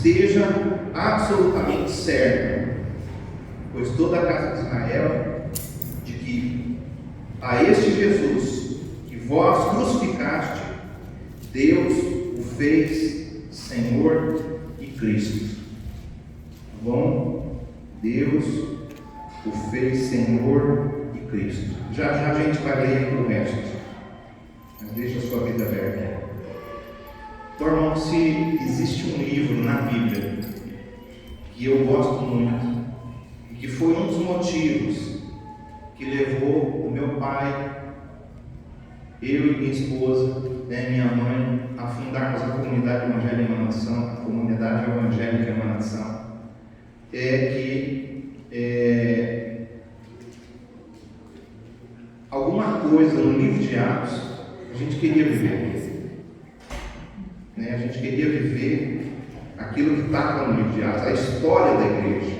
esteja absolutamente certo, pois toda a casa de Israel, de que a este Jesus que vós crucificaste, Deus o fez Senhor e Cristo. Tá bom? Deus o fez Senhor e Cristo. Já já a gente vai ler o resto, mas deixa a sua vida aberta. Então, irmão, se existe um livro na Bíblia que eu gosto muito, e que foi um dos motivos que levou o meu pai, eu e minha esposa, minha mãe, a fundarmos a comunidade evangélica Emanação, a comunidade evangélica Emanação, é que alguma coisa no livro de Atos a gente queria viver, a gente queria viver aquilo que estava no livro de Atos, a história da igreja.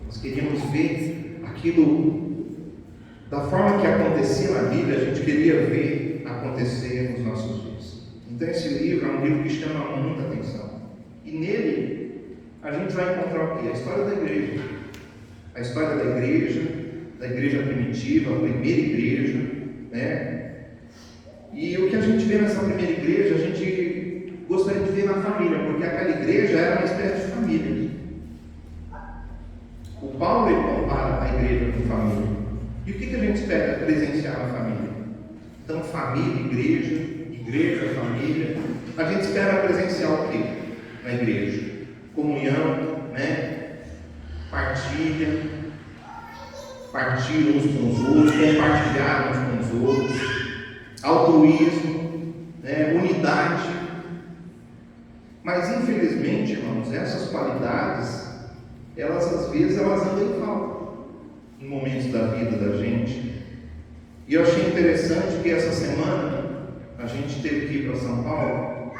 Nós queríamos ver aquilo da forma que acontecia na Bíblia, a gente queria ver acontecer nos nossos dias. Então esse livro é um livro que chama muita atenção. E nele a gente vai encontrar o quê? A história da igreja. A história da igreja primitiva, a primeira igreja, E o que a gente vê nessa primeira igreja, a gente gostaria de ver na família, porque aquela igreja era uma espécie de família. O Paulo ele compara a igreja com família. E o que a gente espera presenciar na família? Então, família, igreja, família. A gente espera presenciar o quê na igreja? Comunhão, partir uns com os outros, compartilhar uns com os outros, altruísmo, unidade. Mas infelizmente, irmãos, essas qualidades, às vezes andam em falta em momentos da vida da gente. E eu achei interessante que essa semana a gente teve que ir para São Paulo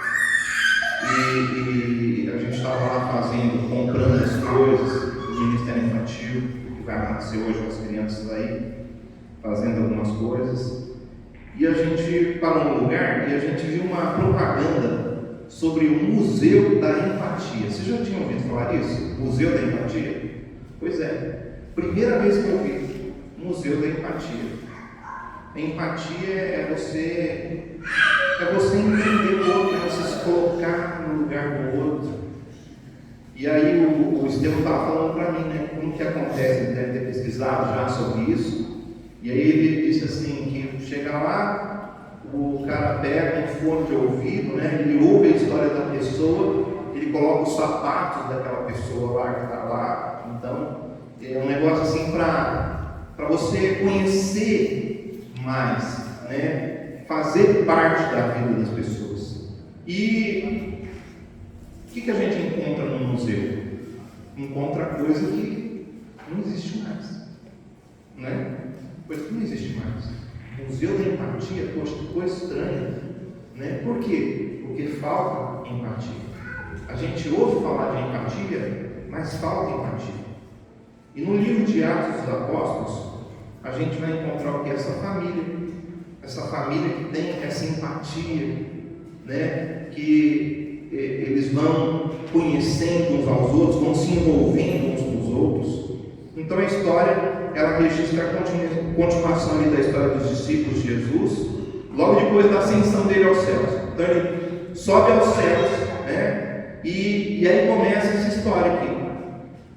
e a gente estava lá comprando as coisas do Ministério Infantil, que vai acontecer hoje com as crianças aí, fazendo algumas coisas. E a gente parou num lugar e a gente viu uma propaganda sobre o Museu da Empatia. Vocês já tinham ouvido falar isso? Museu da Empatia? Pois é, primeira vez que eu vi Museu da Empatia. A empatia é você entender o outro, é você se colocar no lugar do outro. E aí o Estevão estava falando para mim, como que acontece, ele deve ter pesquisado já sobre isso. E aí ele disse assim, que chega lá, o cara pega um fone de ouvido, ele ouve a história da pessoa, ele coloca os sapatos daquela pessoa lá que está lá. Então, é um negócio assim para você conhecer mais, fazer parte da vida das pessoas. E o que a gente encontra no museu? Encontra coisa que não existe mais, coisa que não existe mais. Museu da empatia, poxa, que coisa estranha, Por quê? Porque falta empatia. A gente ouve falar de empatia, mas falta empatia. E no livro de Atos dos Apóstolos, a gente vai encontrar o que? Essa família que tem essa empatia, que eles vão conhecendo uns aos outros, vão se envolvendo uns com os outros. Então a história, ela registra a continuação ali da história dos discípulos de Jesus, logo depois da ascensão dele aos céus. Então ele sobe aos céus, e aí começa essa história aqui.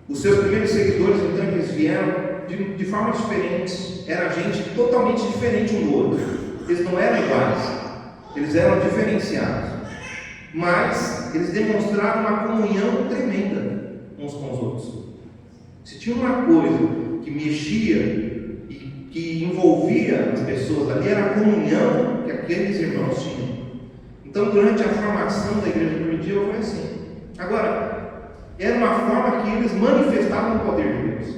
Os seus primeiros seguidores, então, eles vieram de formas diferentes, era gente totalmente diferente um do outro. Eles não eram iguais, eles eram diferenciados, mas eles demonstraram uma comunhão tremenda uns com os outros. Se tinha uma coisa que mexia e que envolvia as pessoas ali, era a comunhão que aqueles irmãos tinham. Então, durante a formação da igreja primitiva foi assim. Agora, era uma forma que eles manifestavam o poder de Deus.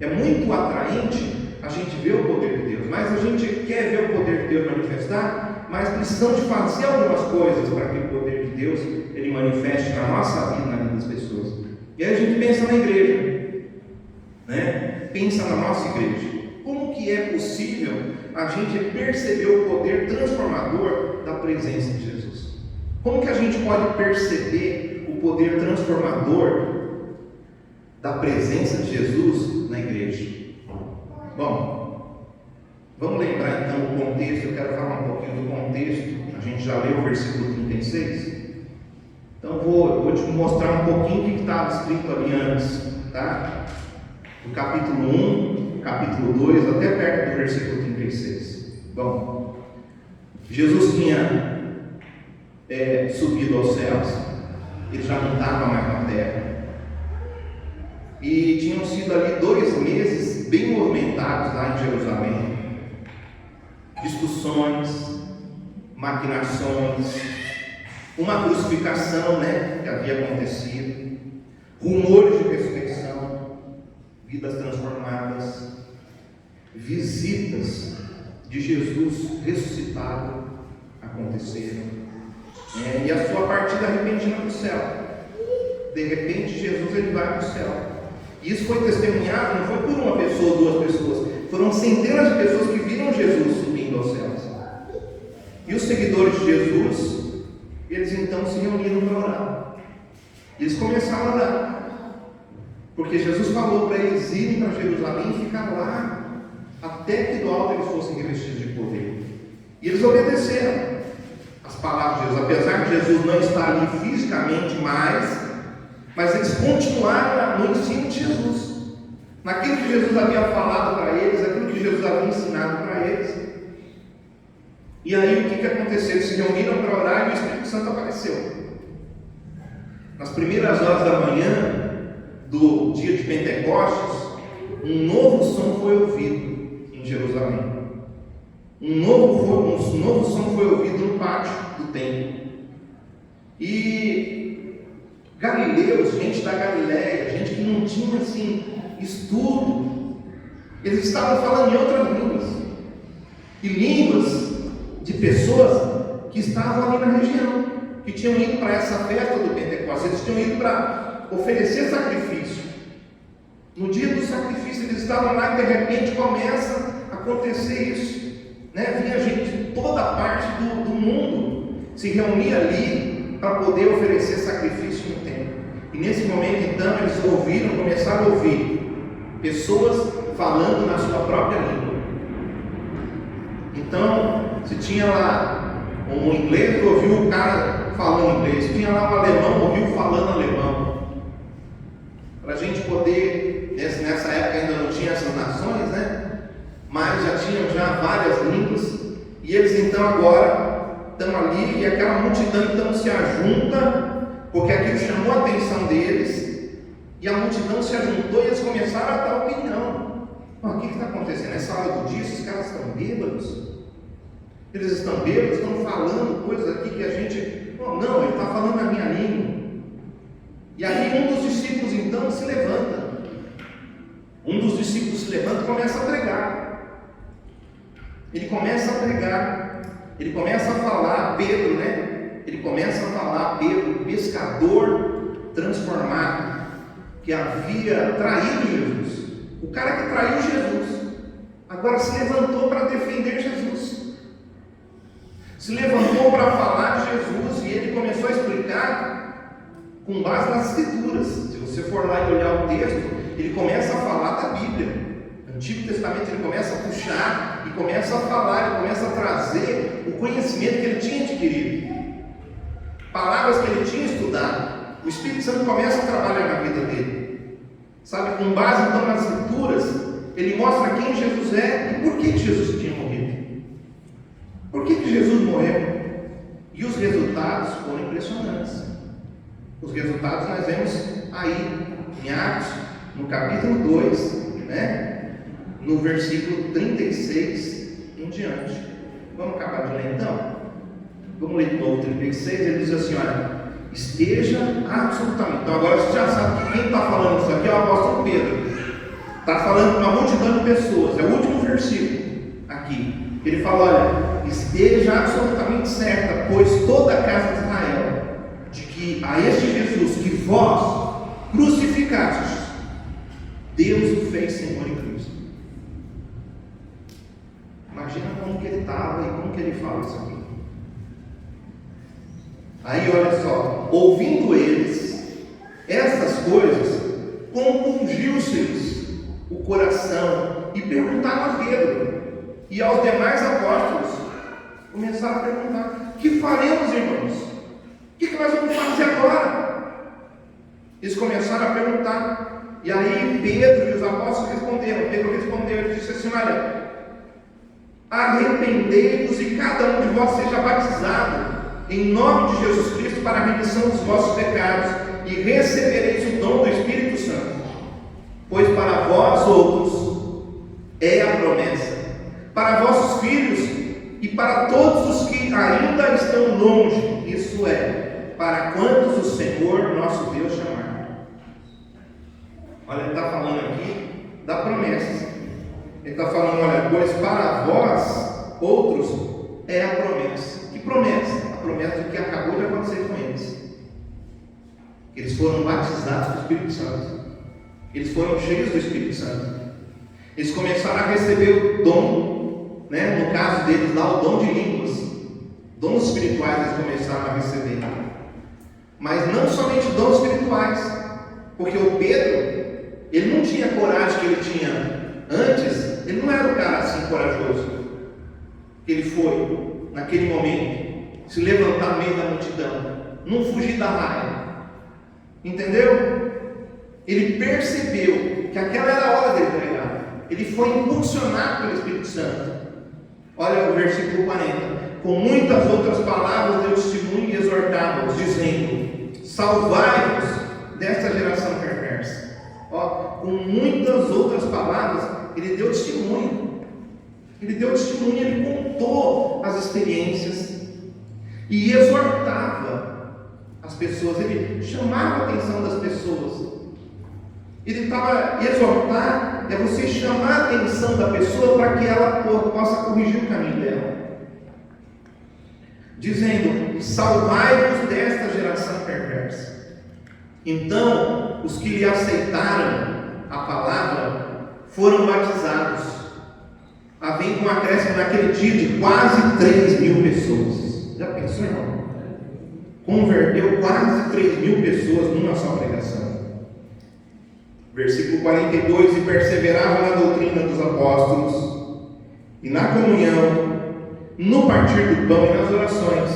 É muito atraente a gente ver o poder de Deus, mas a gente quer ver o poder de Deus manifestar, mas precisamos de fazer algumas coisas para que o poder de Deus ele manifeste na nossa vida, na vida das pessoas. E aí a gente pensa na igreja, pensa na nossa igreja. Como que é possível a gente perceber o poder transformador da presença de Jesus? Como que a gente pode perceber o poder transformador da presença de Jesus na igreja. Bom, vamos lembrar então o contexto. Eu quero falar um pouquinho do contexto. A gente já leu o versículo 36. Então vou te mostrar um pouquinho o que estava escrito ali antes, tá? Do capítulo 1, capítulo 2, até perto do versículo 36. Bom, Jesus tinha subido aos céus. Ele já não estava mais na terra. E tinham sido ali 2 meses bem movimentados lá em Jerusalém. Discussões, maquinações, uma crucificação, que havia acontecido, rumores de ressurreição, vidas transformadas, visitas de Jesus ressuscitado aconteceram, e a sua partida repentina para o céu. De repente Jesus ele vai para o céu. E isso foi testemunhado, não foi por uma pessoa ou 2 pessoas, foram centenas de pessoas que viram Jesus subindo aos céus. E os seguidores de Jesus, eles então se reuniram para orar. Eles começaram a orar, porque Jesus falou para eles irem para Jerusalém e ficar lá, até que do alto eles fossem revestidos de poder. E eles obedeceram as palavras de Jesus, apesar de Jesus não estar ali fisicamente mais, mas eles continuaram no ensino de Jesus, naquilo que Jesus havia falado para eles, aquilo que Jesus havia ensinado para eles. E aí o que aconteceu? Eles se reuniram para orar e o Espírito Santo apareceu. Nas primeiras horas da manhã do dia de Pentecostes, um novo som foi ouvido em Jerusalém. Um novo som foi ouvido no pátio do templo. E galileus, gente da Galileia, gente que não tinha estudo, eles estavam falando em outras línguas, e línguas de pessoas que estavam ali na região, que tinham ido para essa festa do Pentecostes. Eles tinham ido para oferecer sacrifício. No dia do sacrifício eles estavam lá e de repente começa a acontecer isso, Vinha gente de toda parte do mundo, se reunia ali para poder oferecer sacrifício no templo. E nesse momento então eles começaram a ouvir pessoas falando na sua própria língua. Então, se tinha lá um inglês, ouviu o cara falando inglês. Se tinha lá um alemão, ouviu falando alemão. Para a gente poder, nessa época ainda não tinha essas nações, mas já tinham várias línguas. E eles então agora estão ali, e aquela multidão então se ajunta, porque aquilo chamou a atenção deles, e a multidão se ajuntou e eles começaram a dar opinião. O que está acontecendo? Nessa hora do dia, esses caras estão bêbados? Eles estão bêbados, estão falando coisas aqui que a gente... Não, ele está falando na minha língua. E aí um dos discípulos então se levanta. Um dos discípulos se levanta e começa a pregar. Ele começa a pregar. Ele começa a falar, Pedro, Ele começa a falar, Pedro, pescador transformado, que havia traído Jesus. O cara que traiu Jesus, agora se levantou para defender Jesus. Se levantou para falar de Jesus, e ele começou a explicar com base nas Escrituras. Se você for lá e olhar o texto, ele começa a falar da Bíblia. No Antigo Testamento ele começa a puxar, e começa a falar, ele começa a trazer o conhecimento que ele tinha adquirido, palavras que ele tinha estudado. O Espírito Santo começa a trabalhar na vida dele, com base então nas Escrituras. Ele mostra quem Jesus é e por que Jesus tinha morrido. Por que Jesus morreu? E os resultados foram impressionantes. Os resultados nós vemos aí em Atos, no capítulo 2, no versículo 36 em diante. Vamos acabar de ler então? Vamos ler de novo 36, ele diz assim, esteja absolutamente. Então agora você já sabe que quem está falando isso aqui é o apóstolo Pedro. Está falando com uma multidão de pessoas, é o último versículo aqui. Ele fala, esteja absolutamente certa, pois toda a casa de Israel, de que a este Jesus que vós crucificastes, Deus o fez Senhor e Cristo. Imagina como que ele estava e como que ele fala isso aqui. Aí olha só, ouvindo eles, Essas coisas compungiu-se-lhes o coração e perguntaram a Pedro e aos demais apóstolos. Começaram a perguntar: que faremos, irmãos? O que nós vamos fazer agora? Eles começaram a perguntar. E aí Pedro e os apóstolos responderam. Pedro respondeu e disse assim: olha, arrependei-vos e cada um de vós seja batizado em nome de Jesus Cristo para a remissão dos vossos pecados, e recebereis o dom do Espírito Santo. Pois para vós outros é a promessa, para vossos filhos e para todos os que ainda estão longe, isso é, para quantos o Senhor nosso Deus chamar. Olha, ele está falando aqui da promessa. Ele está falando: olha, pois para vós outros é a promessa. Que promessa? A promessa do que acabou de acontecer com eles. Eles foram batizados do Espírito Santo. Eles foram cheios do Espírito Santo. Eles começaram a receber o dom, no caso deles lá, o dom de línguas. Dons espirituais eles começaram a receber. Mas não somente dons espirituais, porque o Pedro, ele não tinha a coragem que ele tinha antes. Ele não era um cara assim corajoso. Ele foi, naquele momento, se levantar no meio da multidão, não fugir da raia. Entendeu? Ele percebeu que aquela era a hora dele pregar. Ele foi impulsionado pelo Espírito Santo. Olha o versículo 40. Com muitas outras palavras deu testemunho e exortava-os, dizendo: salvai-vos desta geração perversa. Com muitas outras palavras, ele deu testemunho. Ele deu testemunho, ele contou as experiências e exortava as pessoas, ele chamava a atenção das pessoas. Ele estava exortar, é você chamar a atenção da pessoa para que ela possa corrigir o caminho dela. Dizendo: salvai-vos desta geração perversa. Então, os que lhe aceitaram a palavra foram batizados, havendo um acréscimo naquele dia de quase 3.000 pessoas. Já pensou, irmão? Converteu quase 3.000 pessoas numa só pregação. Versículo 42: e perseveravam na doutrina dos apóstolos, e na comunhão, no partir do pão e nas orações.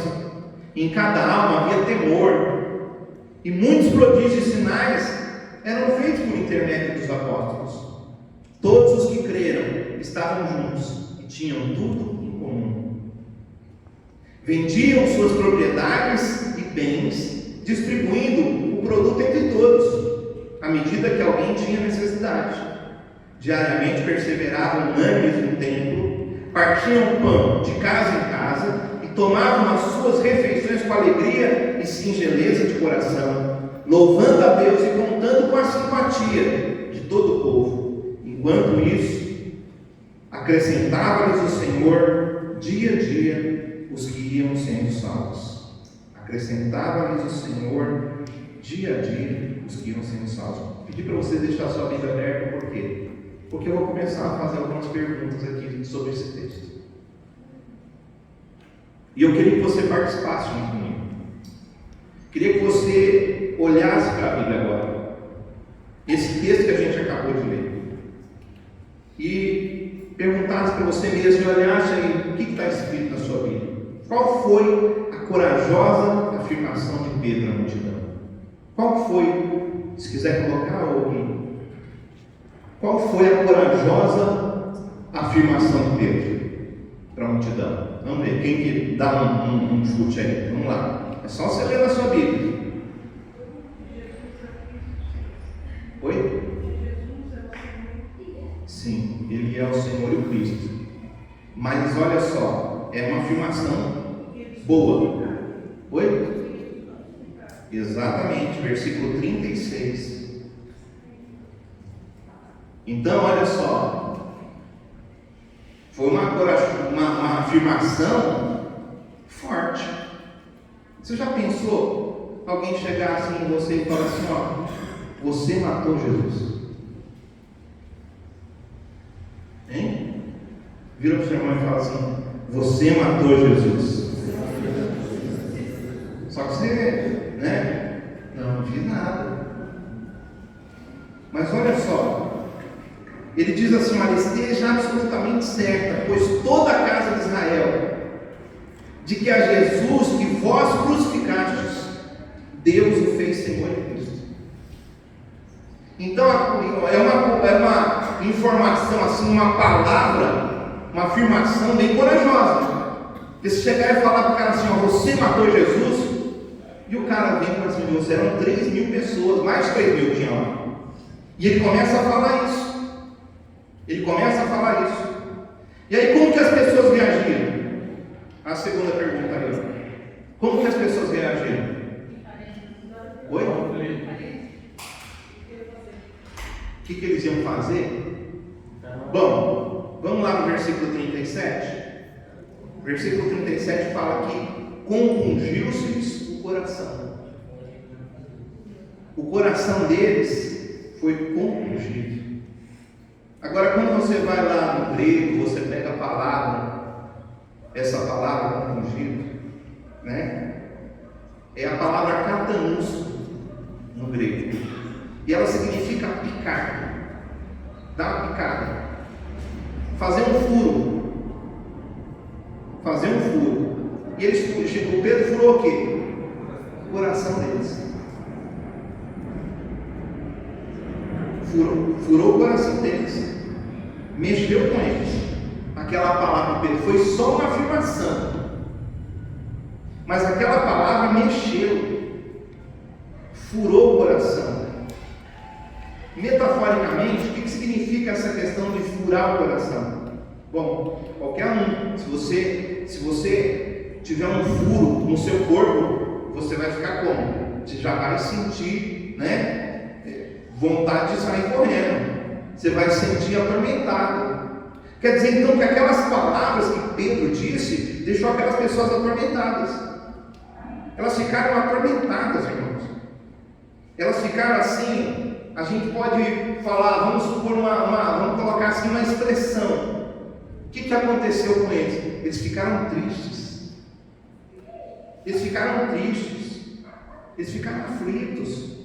Em cada alma havia temor, e muitos prodígios e sinais eram feitos por intermédio dos apóstolos. Todos os que creram estavam juntos e tinham tudo em comum. Vendiam suas propriedades e bens, distribuindo o produto entre todos, à medida que alguém tinha necessidade. Diariamente perseveravam unânimes no templo, partiam o pão de casa em casa e tomavam as suas refeições com alegria e singeleza de coração, louvando a Deus e contando com a simpatia de todo o povo. Enquanto isso, acrescentava-lhes o Senhor dia a dia os que iam sendo salvos. Acrescentava-lhes o Senhor dia a dia os que iam sendo salvos. Pedi para você deixar sua Bíblia aberta, por quê? Porque eu vou começar a fazer algumas perguntas aqui sobre esse texto. E eu queria que você participasse junto comigo. Queria que você olhasse para a Bíblia agora, esse texto que a gente acabou de ler, e perguntasse para você mesmo, e olhasse aí o que está escrito na sua Bíblia. Qual foi a corajosa afirmação de Pedro na multidão? Qual foi, se quiser colocar alguém, qual foi a corajosa afirmação de Pedro para a multidão? Vamos ver, quem que dá um chute aí? Vamos lá. É só você ler na sua Bíblia. Oi? Sim, Ele é o Senhor e o Cristo. Mas olha só, é uma afirmação boa. Oi? Exatamente, versículo 36. Então, olha só, foi uma afirmação forte. Você já pensou alguém chegar assim em você e falar assim: ó, você matou Jesus? Hein? Vira para o seu irmão e fala assim: você matou Jesus? Só que você, não fiz nada. Mas olha só, ele diz assim: olha, esteja absolutamente certa, pois toda a casa de Israel, de que a Jesus que vós crucificastes, Deus o fez Senhor e Cristo. Então é uma informação, assim, uma palavra, uma afirmação bem corajosa. Porque se chegar e falar para o cara assim: ó, você matou Jesus, e o cara vem para cima de você, eram 3.000 pessoas, mais de 3.000 tinha lá. E ele começa a falar isso. Ele começa a falar isso. E aí, como que as pessoas reagiram? A segunda pergunta aí. Como que as pessoas reagiram? Oi? O que eles iam fazer? Bom, vamos lá no versículo 37. O versículo 37 fala que compungiu-se o coração. O coração deles foi compungido. Agora, quando você vai lá no grego, você pega a palavra, essa palavra compungido, né? É a palavra katanus no grego. E ela significa picar. Dar uma picada. Fazer um furo. Fazer um furo. E eles, o Pedro furou o quê? O coração deles. Furou o coração deles. Mexeu com eles. Aquela palavra, Pedro, foi só uma afirmação. Mas aquela palavra mexeu. Furou o coração. Metaforicamente, o que significa essa questão de furar o coração? Bom, qualquer um, se você tiver um furo no seu corpo, você vai ficar como? Você já vai sentir, vontade de sair correndo. Você vai se sentir atormentado. Quer dizer então que aquelas palavras que Pedro disse deixou aquelas pessoas atormentadas. Elas ficaram atormentadas, irmãos. Elas ficaram assim. A gente pode falar, vamos supor vamos colocar assim uma expressão. O que aconteceu com eles? Eles ficaram tristes. Eles ficaram tristes. Eles ficaram aflitos.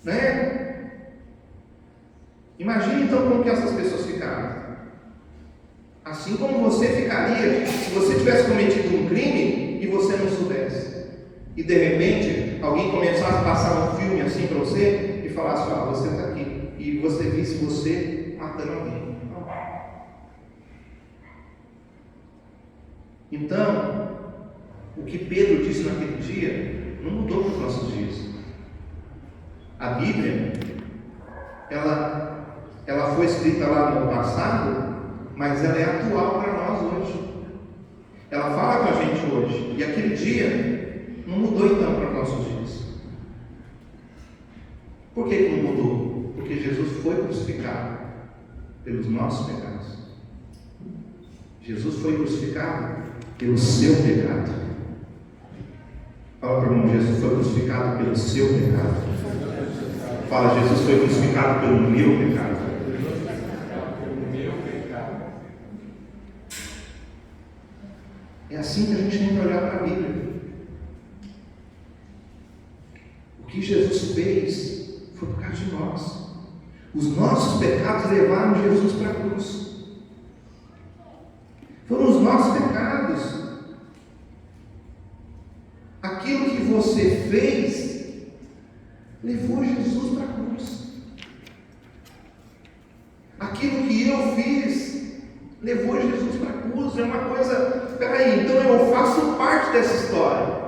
Né? Imagine então como que essas pessoas ficaram. Assim como você ficaria se você tivesse cometido um crime e você não soubesse. E de repente alguém começasse a passar um filme assim para você e falasse: ó, você está aqui. E você visse você matando alguém. Então, o que Pedro disse naquele dia não mudou para os nossos dias. A Bíblia, ela foi escrita lá no passado, mas ela é atual para nós hoje. Ela fala com a gente hoje. E aquele dia não mudou então para os nossos dias. Por que não mudou? Porque Jesus foi crucificado pelos nossos pecados. Jesus foi crucificado pelo seu pecado. Fala para o irmão: Jesus foi crucificado pelo seu pecado. Fala: Jesus foi crucificado pelo meu pecado. É assim que a gente tem que olhar para a Bíblia. O que Jesus fez foi por causa de nós. Os nossos pecados levaram Jesus para a cruz. Foram os nossos pecados. Aquilo que você fez levou Jesus para a cruz. Aquilo que eu fiz levou Jesus para a cruz. É uma coisa. Peraí, então eu faço parte dessa história.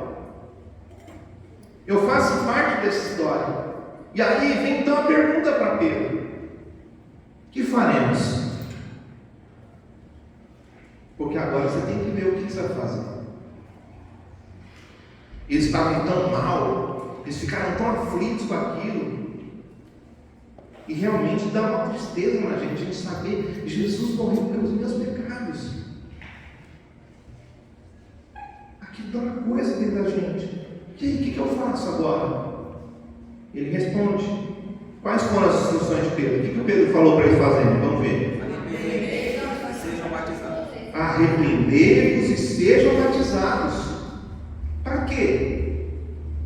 Eu faço parte dessa história. E aí vem então a pergunta para Pedro: o que faremos? Porque agora você tem que ver o que você vai fazer. Eles estavam tão mal, eles ficaram tão aflitos com aquilo. E realmente dá uma tristeza na gente, a gente saber que Jesus morreu pelos meus pecados. Aquilo dá uma coisa dentro da gente. E aí, o que eu faço agora? Ele responde. Quais foram as instruções de Pedro? O que o Pedro falou para eles fazerem? Vamos ver. Arrependei-vos e sejam batizados. Para quê?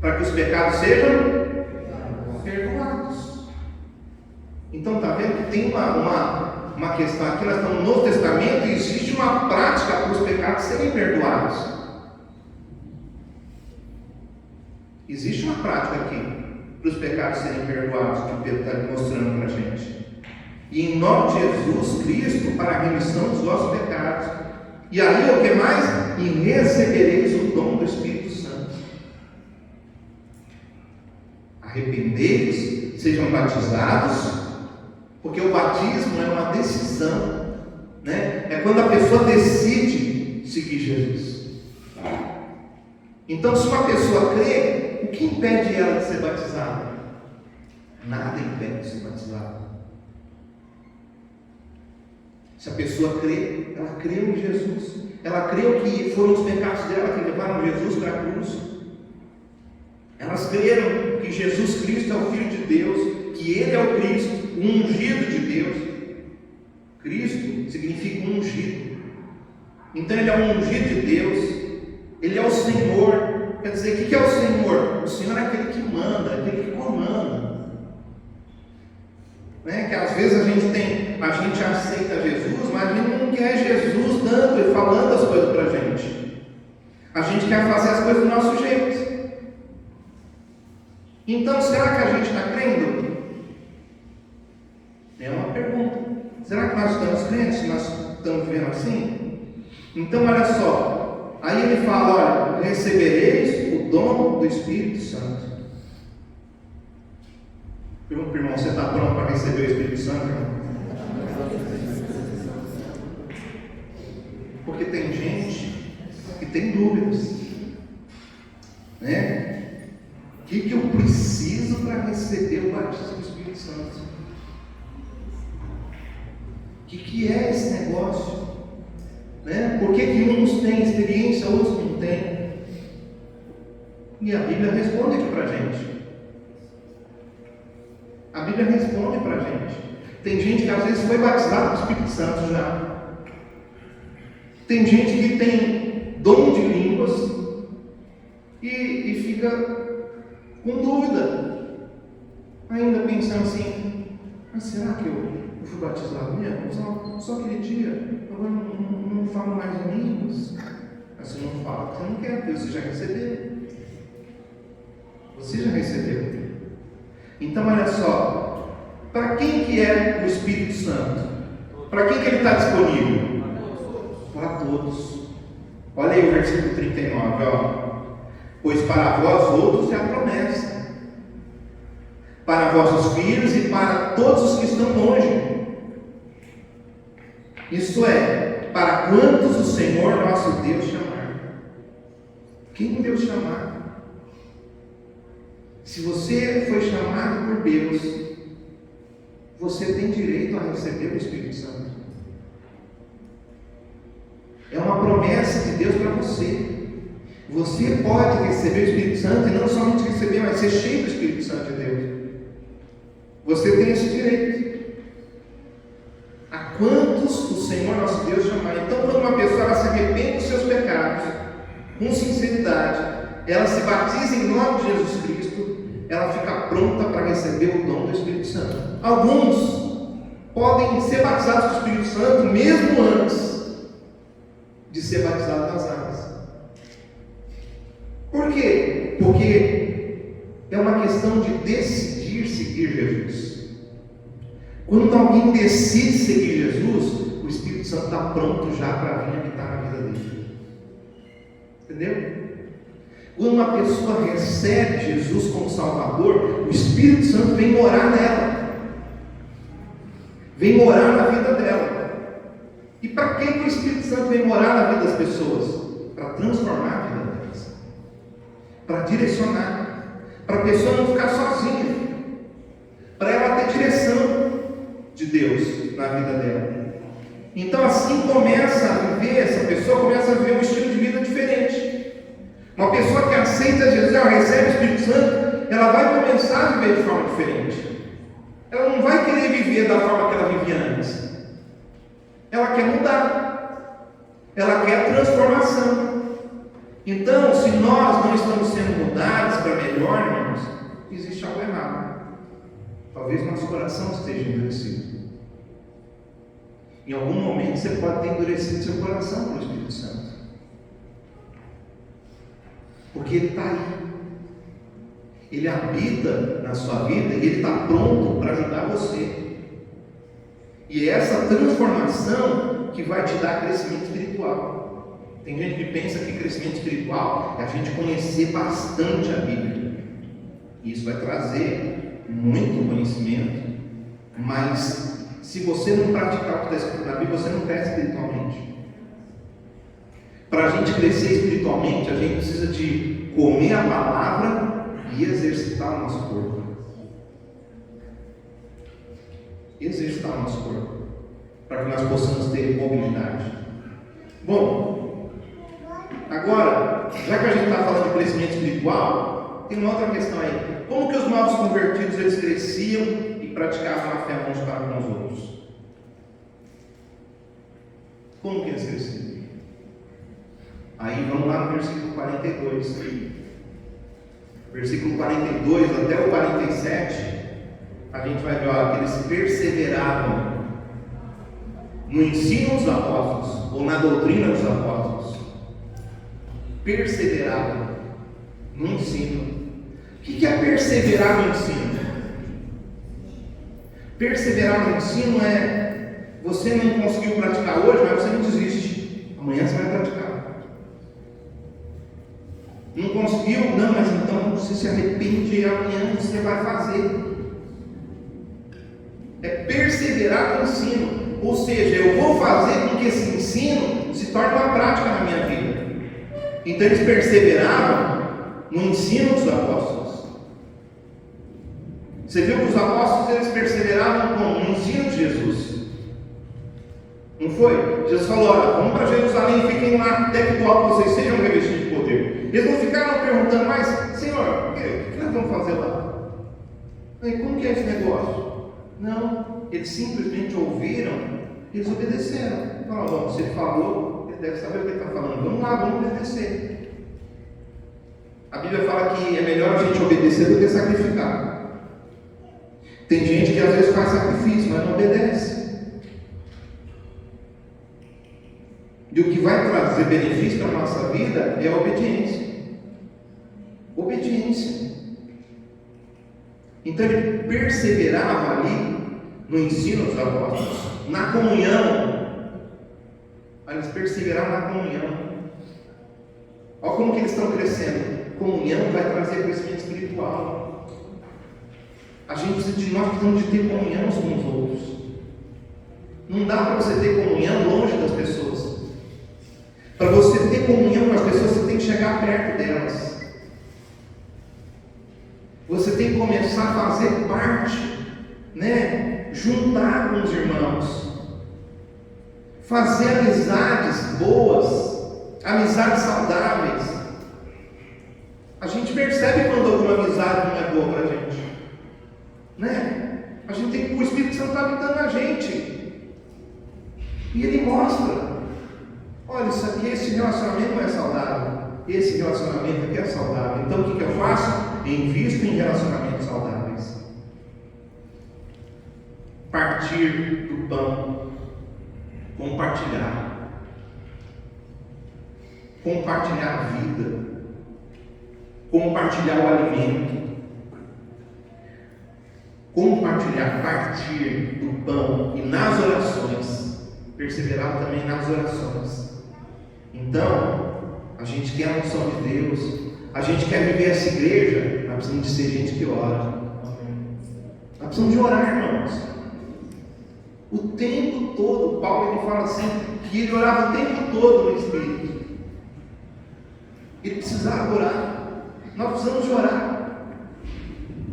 Para que os pecados sejam perdoados. Então está vendo que tem uma questão aqui, nós estamos no Novo Testamento e existe uma prática para os pecados serem perdoados. Existe uma prática aqui para os pecados serem perdoados, que o Pedro está mostrando para a gente. E em nome de Jesus Cristo, para a remissão dos vossos pecados. E aí o que mais? E recebereis o dom do Espírito Santo. Arrependei-vos, sejam batizados, porque o batismo é uma decisão, né? É quando a pessoa decide seguir Jesus. Então, se uma pessoa crê, o que impede ela de ser batizada? Nada impede de ser batizada. Se a pessoa crê, ela creu em Jesus. Ela creu que foram os pecados dela que levaram Jesus para a cruz. Elas creram que Jesus Cristo é o Filho de Deus, que Ele é o Cristo, o ungido de Deus. Cristo significa ungido. Então Ele é o ungido de Deus. Ele é o Senhor. Quer dizer, o que é o Senhor? O Senhor é aquele que manda, aquele que comanda. Que às vezes a gente aceita Jesus, mas a gente não quer Jesus dando e falando as coisas para a gente. A gente quer fazer as coisas do nosso jeito. Então, será que a gente está crendo? É uma pergunta. Será que nós estamos crentes? Nós estamos vivendo assim? Então, olha só. Aí ele fala, olha, recebereis o dom do Espírito Santo. Pergunta para o irmão, você está pronto para receber o Espírito Santo, irmão? Porque tem gente que tem dúvidas, né? O que eu preciso para receber o batismo do Espírito Santo? O que é esse negócio? Né? Por que uns têm experiência, outros não têm? E a Bíblia responde aqui para a gente. A Bíblia responde para a gente. Tem gente que às vezes foi batizada com o Espírito Santo já. Tem gente que tem dom de línguas e fica com dúvida, ainda pensando assim, mas será que eu fui batizado mesmo? Só aquele dia, agora não falo mais em línguas. Assim não fala, porque você não quer, porque você já recebeu. Você já recebeu. Então olha só, para quem que é o Espírito Santo? Para quem que ele está disponível? Para todos. Olha aí o versículo 39, ó. Pois para vós outros é a promessa, para vossos filhos e para todos os que estão longe. Isso é, para quantos o Senhor nosso Deus chamar. Quem Deus chamar? Se você foi chamado por Deus, você tem direito a receber o Espírito Santo. É uma promessa de Deus para você. Você pode receber o Espírito Santo e não somente receber, mas ser cheio do Espírito Santo de Deus. Você tem esse direito. A quantos o Senhor nosso Deus chamar. Então, quando uma pessoa ela se arrepende dos seus pecados, com sinceridade, ela se batiza em nome de Jesus Cristo, ela fica pronta para receber o dom do Espírito Santo. Alguns podem ser batizados com o Espírito Santo mesmo antes de ser batizado nas águas. Por quê? Porque é uma questão de decidir seguir Jesus. Quando alguém decide seguir Jesus, o Espírito Santo está pronto já para vir habitar na vida dele. Entendeu? Quando uma pessoa recebe Jesus como Salvador, o Espírito Santo vem morar nela. Vem morar na vida dela. E para que o Espírito Santo vem morar na vida das pessoas? Para transformar a vida delas. Para direcionar. Para a pessoa não ficar sozinha. Para ela ter direção de Deus na vida dela. Então assim começa a viver, essa pessoa começa a viver um estilo de vida diferente. Uma pessoa que aceita Jesus, ela recebe o Espírito Santo, ela vai começar a viver de forma diferente. Ela não vai querer viver da forma que ela vivia antes. Ela quer mudar. Ela quer transformação. Então, se nós não estamos sendo mudados para melhor, irmãos, existe algo errado. Talvez nosso coração esteja endurecido. Em algum momento você pode ter endurecido seu coração para o Espírito Santo. Porque Ele está aí. Ele habita na sua vida e Ele está pronto para ajudar você. E é essa transformação que vai te dar crescimento espiritual. Tem gente que pensa que crescimento espiritual é a gente conhecer bastante a Bíblia. Isso vai trazer muito conhecimento, mas se você não praticar o que está escrito na Bíblia, você não cresce espiritualmente. Para a gente crescer espiritualmente, a gente precisa de comer a palavra e exercitar o nosso corpo. Exercitar o nosso corpo, para que nós possamos ter mobilidade. Bom, agora, já que a gente está falando de crescimento espiritual, tem uma outra questão aí. Como que os novos convertidos eles cresciam e praticavam a fé uns para com os outros? Como que eles cresciam? Aí vamos lá no versículo 42. Versículo 42 até o 47, a gente vai ver ó, que eles perseveravam no ensino dos apóstolos, ou na doutrina dos apóstolos. Perseveravam no ensino. O que é perseverar no ensino? Perseverar no ensino é você não conseguiu praticar hoje, mas você não desiste. Amanhã você vai praticar. Não conseguiu? Não, mas então você se arrepende e amanhã você vai fazer. É perseverar no ensino. Ou seja, eu vou fazer com que esse ensino se torne uma prática na minha vida. Então eles perseveravam no ensino dos apóstolos. Você viu que os apóstolos eles perseveravam no ensino de Jesus. Não foi? Jesus falou, olha, vamos para Jerusalém e fiquem lá até que do alto vocês sejam revestidos de poder. Eles não ficaram perguntando, mas Senhor, o que nós vamos fazer lá? E como que é esse negócio? Não, eles simplesmente ouviram, eles obedeceram. Falaram, se ele falou, ele deve saber o que ele está falando. Vamos lá, vamos obedecer. A Bíblia fala que é melhor a gente obedecer do que sacrificar. Tem gente que às vezes faz sacrifício, mas não obedece. E o que vai trazer benefício para a nossa vida é a obediência. Obediência. Então ele perseverava ali no ensino dos apóstolos, na comunhão. Eles perseveravam na comunhão. Olha como que eles estão crescendo. Comunhão vai trazer crescimento espiritual. Nós precisamos de ter comunhão uns com os outros. Não dá para você ter comunhão longe das pessoas. Para você ter comunhão com as pessoas, você tem que chegar perto delas. Você tem que começar a fazer parte, juntar com os irmãos, fazer amizades boas, amizades saudáveis. A gente percebe quando alguma amizade não é boa para a gente, A gente tem que, o Espírito Santo está habitando na gente, e Ele mostra. Olha, isso aqui, esse relacionamento não é saudável. Esse relacionamento aqui é saudável. Então o que eu faço? Invisto em relacionamentos saudáveis. Partir do pão. Compartilhar. Compartilhar a vida. Compartilhar o alimento. Compartilhar, partir do pão. E nas orações. Perseverar também nas orações. Então, a gente quer a unção de Deus, a gente quer viver essa igreja, nós precisamos de ser gente que ora. Nós precisamos de orar, irmãos. O tempo todo, Paulo ele fala assim, que ele orava o tempo todo no Espírito. Ele precisava orar. Nós precisamos de orar.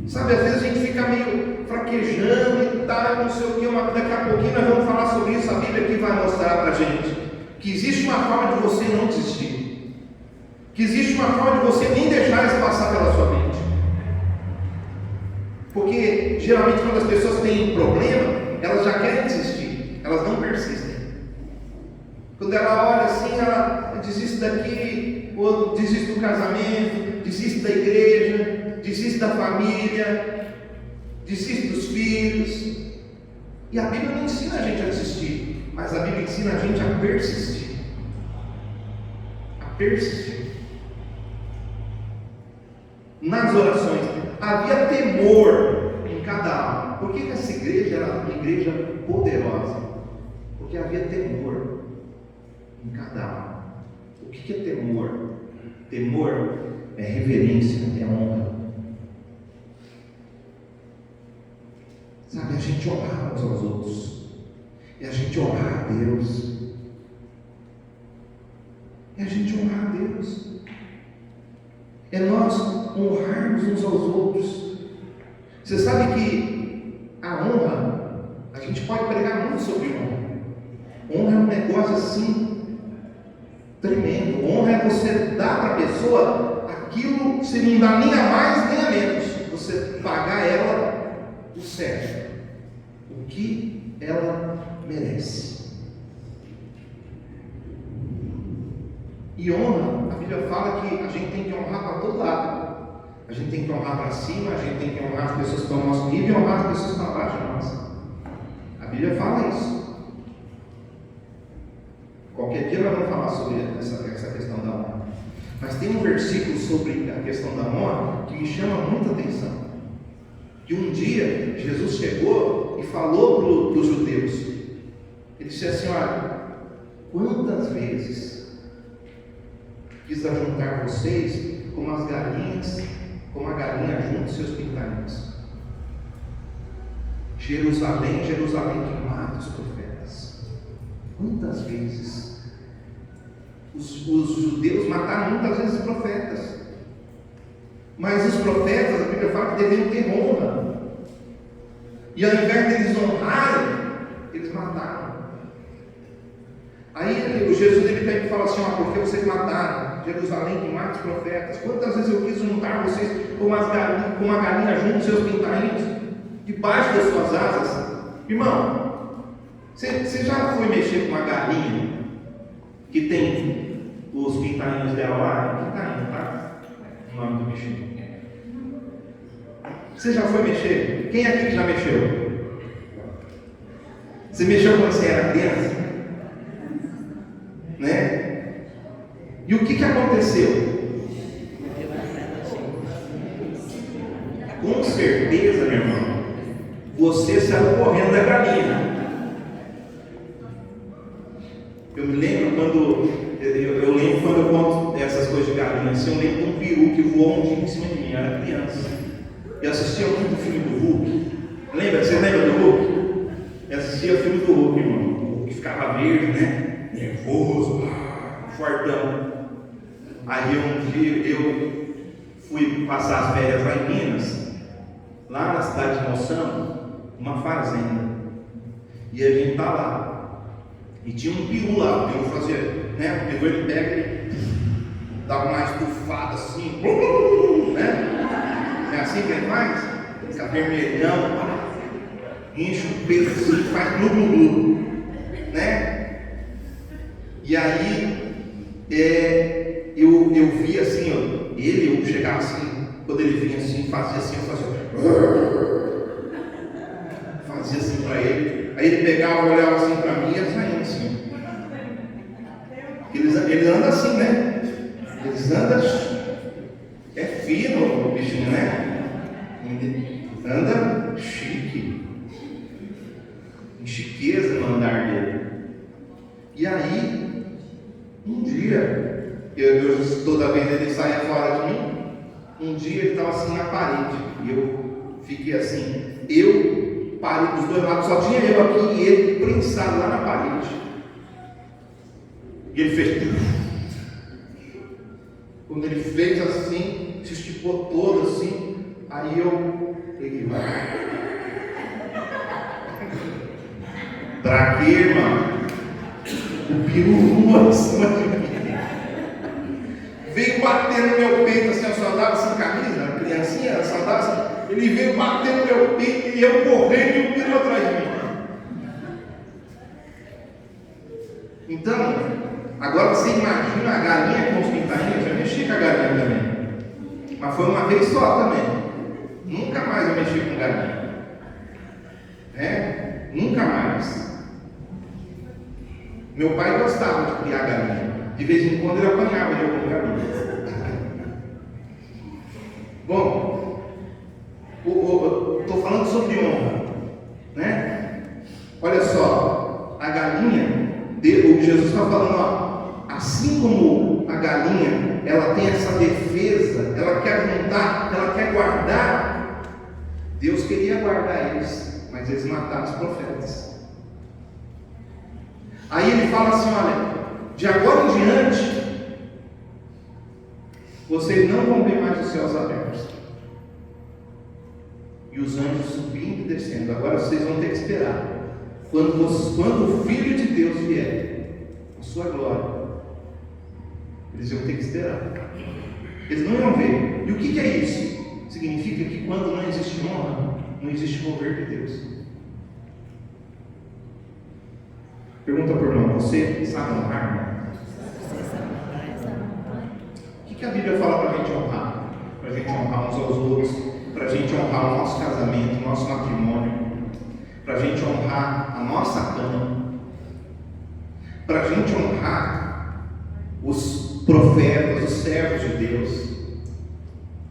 Sabe, às vezes a gente fica meio fraquejando e tal, não sei o que, mas daqui a pouquinho nós vamos falar sobre isso, a Bíblia aqui vai mostrar para a gente que existe uma forma de você não desistir, que existe uma forma de você nem deixar isso passar pela sua mente, porque geralmente quando as pessoas têm problema, elas já querem desistir, elas não persistem. Quando ela olha assim, ela desiste daqui, ou desiste do casamento, desiste da igreja, desiste da família. desiste dos filhos. E a Bíblia não ensina a gente a desistir, mas a Bíblia ensina a gente a persistir. A persistir. Nas orações, havia temor em cada alma. Por que essa igreja era uma igreja poderosa? Porque havia temor em cada alma. O que é temor? Temor é reverência, é honra. Sabe, a gente honrar uns aos outros, é a gente honrar a Deus, é a gente honrar a Deus, é nós honrarmos uns aos outros. Você sabe que a honra, a gente pode pregar muito sobre honra. Honra é um negócio assim tremendo. Honra é você dar para a pessoa aquilo que você não dá nem a mais nem a menos, você pagar ela o certo, o que ela merece. E honra, a Bíblia fala que a gente tem que honrar para todo lado. A gente tem que honrar para cima, a gente tem que honrar as pessoas que estão ao nosso nível e honrar as pessoas que estão abaixo de nós. A Bíblia fala isso. Qualquer dia nós vamos falar sobre essa questão da honra. Mas tem um versículo sobre a questão da honra que me chama muita atenção. Que um dia Jesus chegou e falou para os judeus. Ele disse assim: olha, quantas vezes quis ajuntar vocês como as galinhas, como a galinha junta seus pintainhos. Jerusalém, Jerusalém, que mata os profetas. Quantas vezes os judeus mataram muitas vezes os profetas, mas os profetas, a Bíblia fala que deveriam ter honra, e ao invés deles honrarem, eles mataram. Aí Jesus ele fala assim: ó, porque vocês mataram Jerusalém, que mata os profetas. Quantas vezes eu quis juntar vocês como a galinha junto seus pintainhos, debaixo das suas asas. Irmão, você já foi mexer com uma galinha que tem os pintainhos dela lá? Pintainho, tá? O nome do bichinho. Você já foi mexer? Quem aqui que já mexeu? Você mexeu quando você era criança? Né? E o que aconteceu? Com certeza, meu irmão, você saiu correndo da galinha. Eu lembro quando eu conto essas coisas de galinha, assim, eu lembro de um peru que voou um dia em cima de mim, eu era criança. Eu assistia muito o filme do Hulk. Lembra? Você lembra do Hulk? Eu assistia o filme do Hulk, irmão. O Hulk ficava verde, né? Nervoso, fortão. Aí um dia eu fui passar as férias lá em Minas, lá na cidade de Moção, uma fazenda. E a gente tá lá. E tinha um peru lá, o peru fazia, né? O peru ele pega, ele dá uma estufada assim, né? É assim que ele faz? Fica vermelhão, enche o peito assim, faz glu-glu-glu, né? E aí, eu vi assim, ó, eu chegava assim, quando ele vinha assim, fazia assim, eu fazia assim para ele. Aí ele pegava, olhava assim para mim e ia saindo assim. Eles andam assim, né? Eles andam, é fino o bichinho, né? Anda chique, em chiqueza no andar dele. E aí, um dia, toda vez ele saia fora de mim, um dia ele estava assim na parede, e eu fiquei assim, eu parei dos dois lados, só tinha eu aqui e ele prensado lá na parede. E ele fez. Quando ele fez assim, se esticou todo assim, aí eu peguei. Pra quê, irmão? O peru voa em cima de mim. Veio bater no meu peito assim, eu só andava sem camisa, a criancinha, só andava assim. Ele veio bater no meu peito e eu correndo e o peru atrás de mim. Então, agora você imagina a galinha com os pintainhos. Eu mexi com a galinha também, mas foi uma vez só também. Nunca mais eu mexi com galinha. Nunca mais. Meu pai gostava de criar galinha. De vez em quando ele apanhava de algum galinha. Bom, estou falando sobre honra, né? Olha só, a galinha, o Jesus está falando, assim como a galinha, ela tem essa defesa, ela quer juntar, ela quer guardar. Deus queria guardar eles, mas eles mataram os profetas. Aí ele fala assim: olha, de agora em diante, vocês não vão ver mais os céus abertos e os anjos subindo e descendo. Agora vocês vão ter que esperar quando o Filho de Deus vier, a sua glória. Eles iam ter que esperar. Eles não iam ver. E o que é isso? Significa que quando não existe honra, não existe mover de Deus. Pergunta por irmão: você sabe honrar, irmão? O que a Bíblia fala para a gente honrar? Para a gente honrar uns aos outros, para a gente honrar o nosso casamento, o nosso matrimônio, para a gente honrar a nossa cama, para a gente honrar os profetas, os servos de Deus,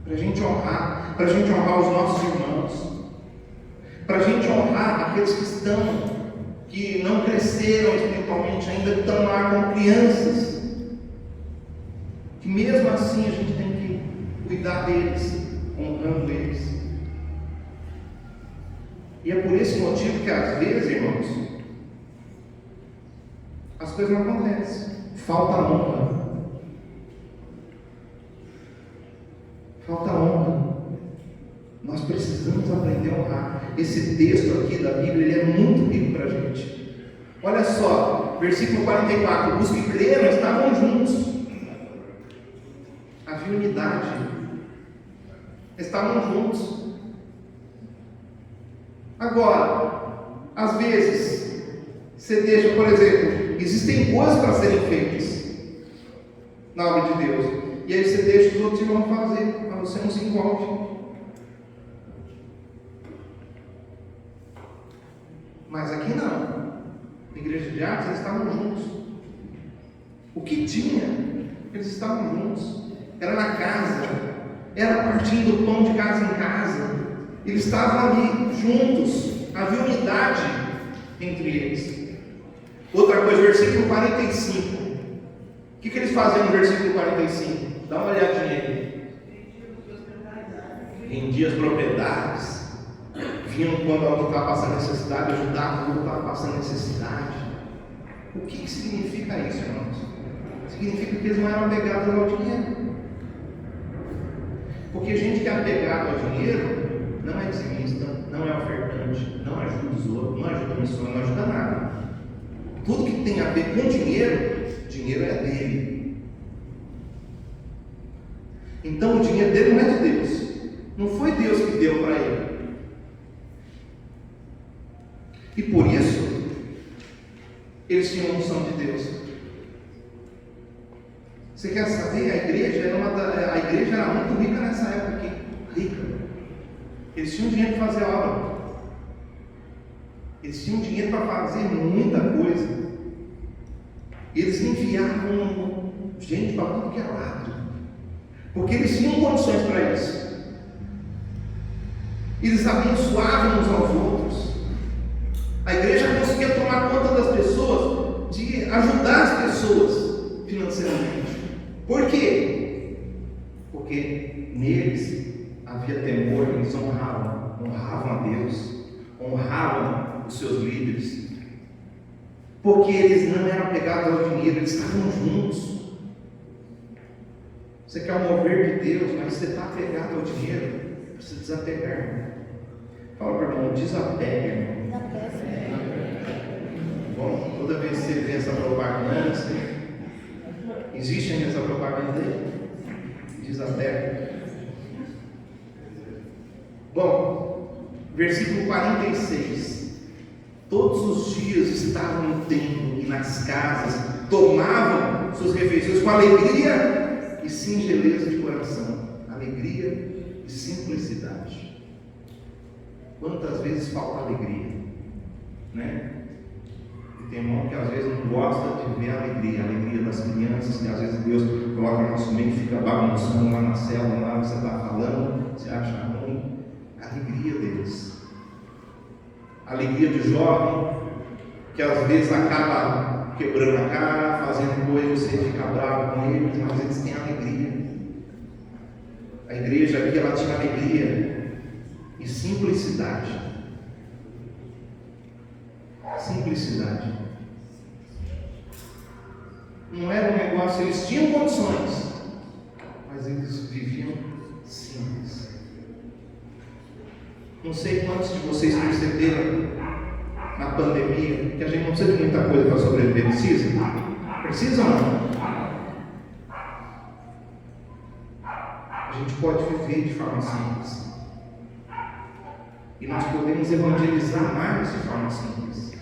para a gente honrar os nossos irmãos, para a gente honrar aqueles que não cresceram espiritualmente, ainda estão lá como crianças, que mesmo assim a gente tem que cuidar deles, honrando eles. E é por esse motivo que às vezes, irmãos, as coisas não acontecem. Falta honra. Falta honra. Nós precisamos aprender a honrar. Esse texto aqui da Bíblia, ele é muito rico para a gente. Olha só, versículo 44. Os que creram estavam juntos. Havia unidade. Estavam juntos. Agora, às vezes, você deixa, por exemplo, existem coisas para serem feitas na obra de Deus, e aí você deixa os outros irmãos fazer, para você não se envolve. Mas aqui não. Na igreja de Atos eles estavam juntos. O que tinha, eles estavam juntos. Era na casa, era partindo o pão de casa em casa. Eles estavam ali juntos, havia unidade entre eles. Outra coisa, versículo 45. O que eles faziam no versículo 45? Dá uma olhadinha aí. Vendiam as propriedades, vinham quando alguém estava passando necessidade, ajudavam quando estava passando necessidade. O que significa isso, irmãos? Significa que eles não eram apegados ao dinheiro. Porque gente que é apegada ao dinheiro não é dizimista, não é ofertante, não ajuda os outros, não ajuda a missão, não ajuda nada. Tudo que tem a ver com dinheiro é dele. Então o dinheiro dele não é de Deus. Não foi Deus que deu para ele. E por isso, eles tinham a unção de Deus. Você quer saber? A igreja era muito rica nessa época aqui. Rica. Eles tinham dinheiro para fazer obra. Eles tinham dinheiro para fazer muita coisa. Eles enviavam gente para tudo que é lado. Porque eles tinham condições para isso. Eles abençoavam uns aos outros. A igreja conseguia tomar conta das pessoas, de ajudar as pessoas financeiramente. Por quê? Porque neles havia temor, eles honravam a Deus, honravam os seus líderes, porque eles não eram apegados ao dinheiro, eles estavam juntos. Você quer o mover de Deus, mas você está apegado ao dinheiro, precisa desapegar. Fala para o irmão, desapega, irmão. Bom, toda vez que você vê essa propaganda, existe ainda essa propaganda aí? Desapega. Bom, versículo 46. Todos os dias estavam no templo e nas casas, tomavam suas refeições com alegria e singeleza de coração. Alegria e simplicidade. Quantas vezes falta alegria? né? E tem irmão que às vezes não gosta de ver a alegria das crianças, que às vezes Deus coloca no nosso meio e fica bagunçando lá na célula, lá que você está falando, você acha ruim. A alegria deles. A alegria de jovem, que às vezes acaba quebrando a cara, fazendo coisas, você fica bravo com eles, mas eles têm alegria. A igreja aqui, ela tinha alegria e simplicidade. Simplicidade. Não era um negócio, eles tinham condições, mas eles viviam simples. Não sei quantos de vocês perceberam na pandemia que a gente não precisa de muita coisa para sobreviver. Precisa? Precisa ou não? A gente pode viver de forma simples. E nós podemos evangelizar mais de forma simples.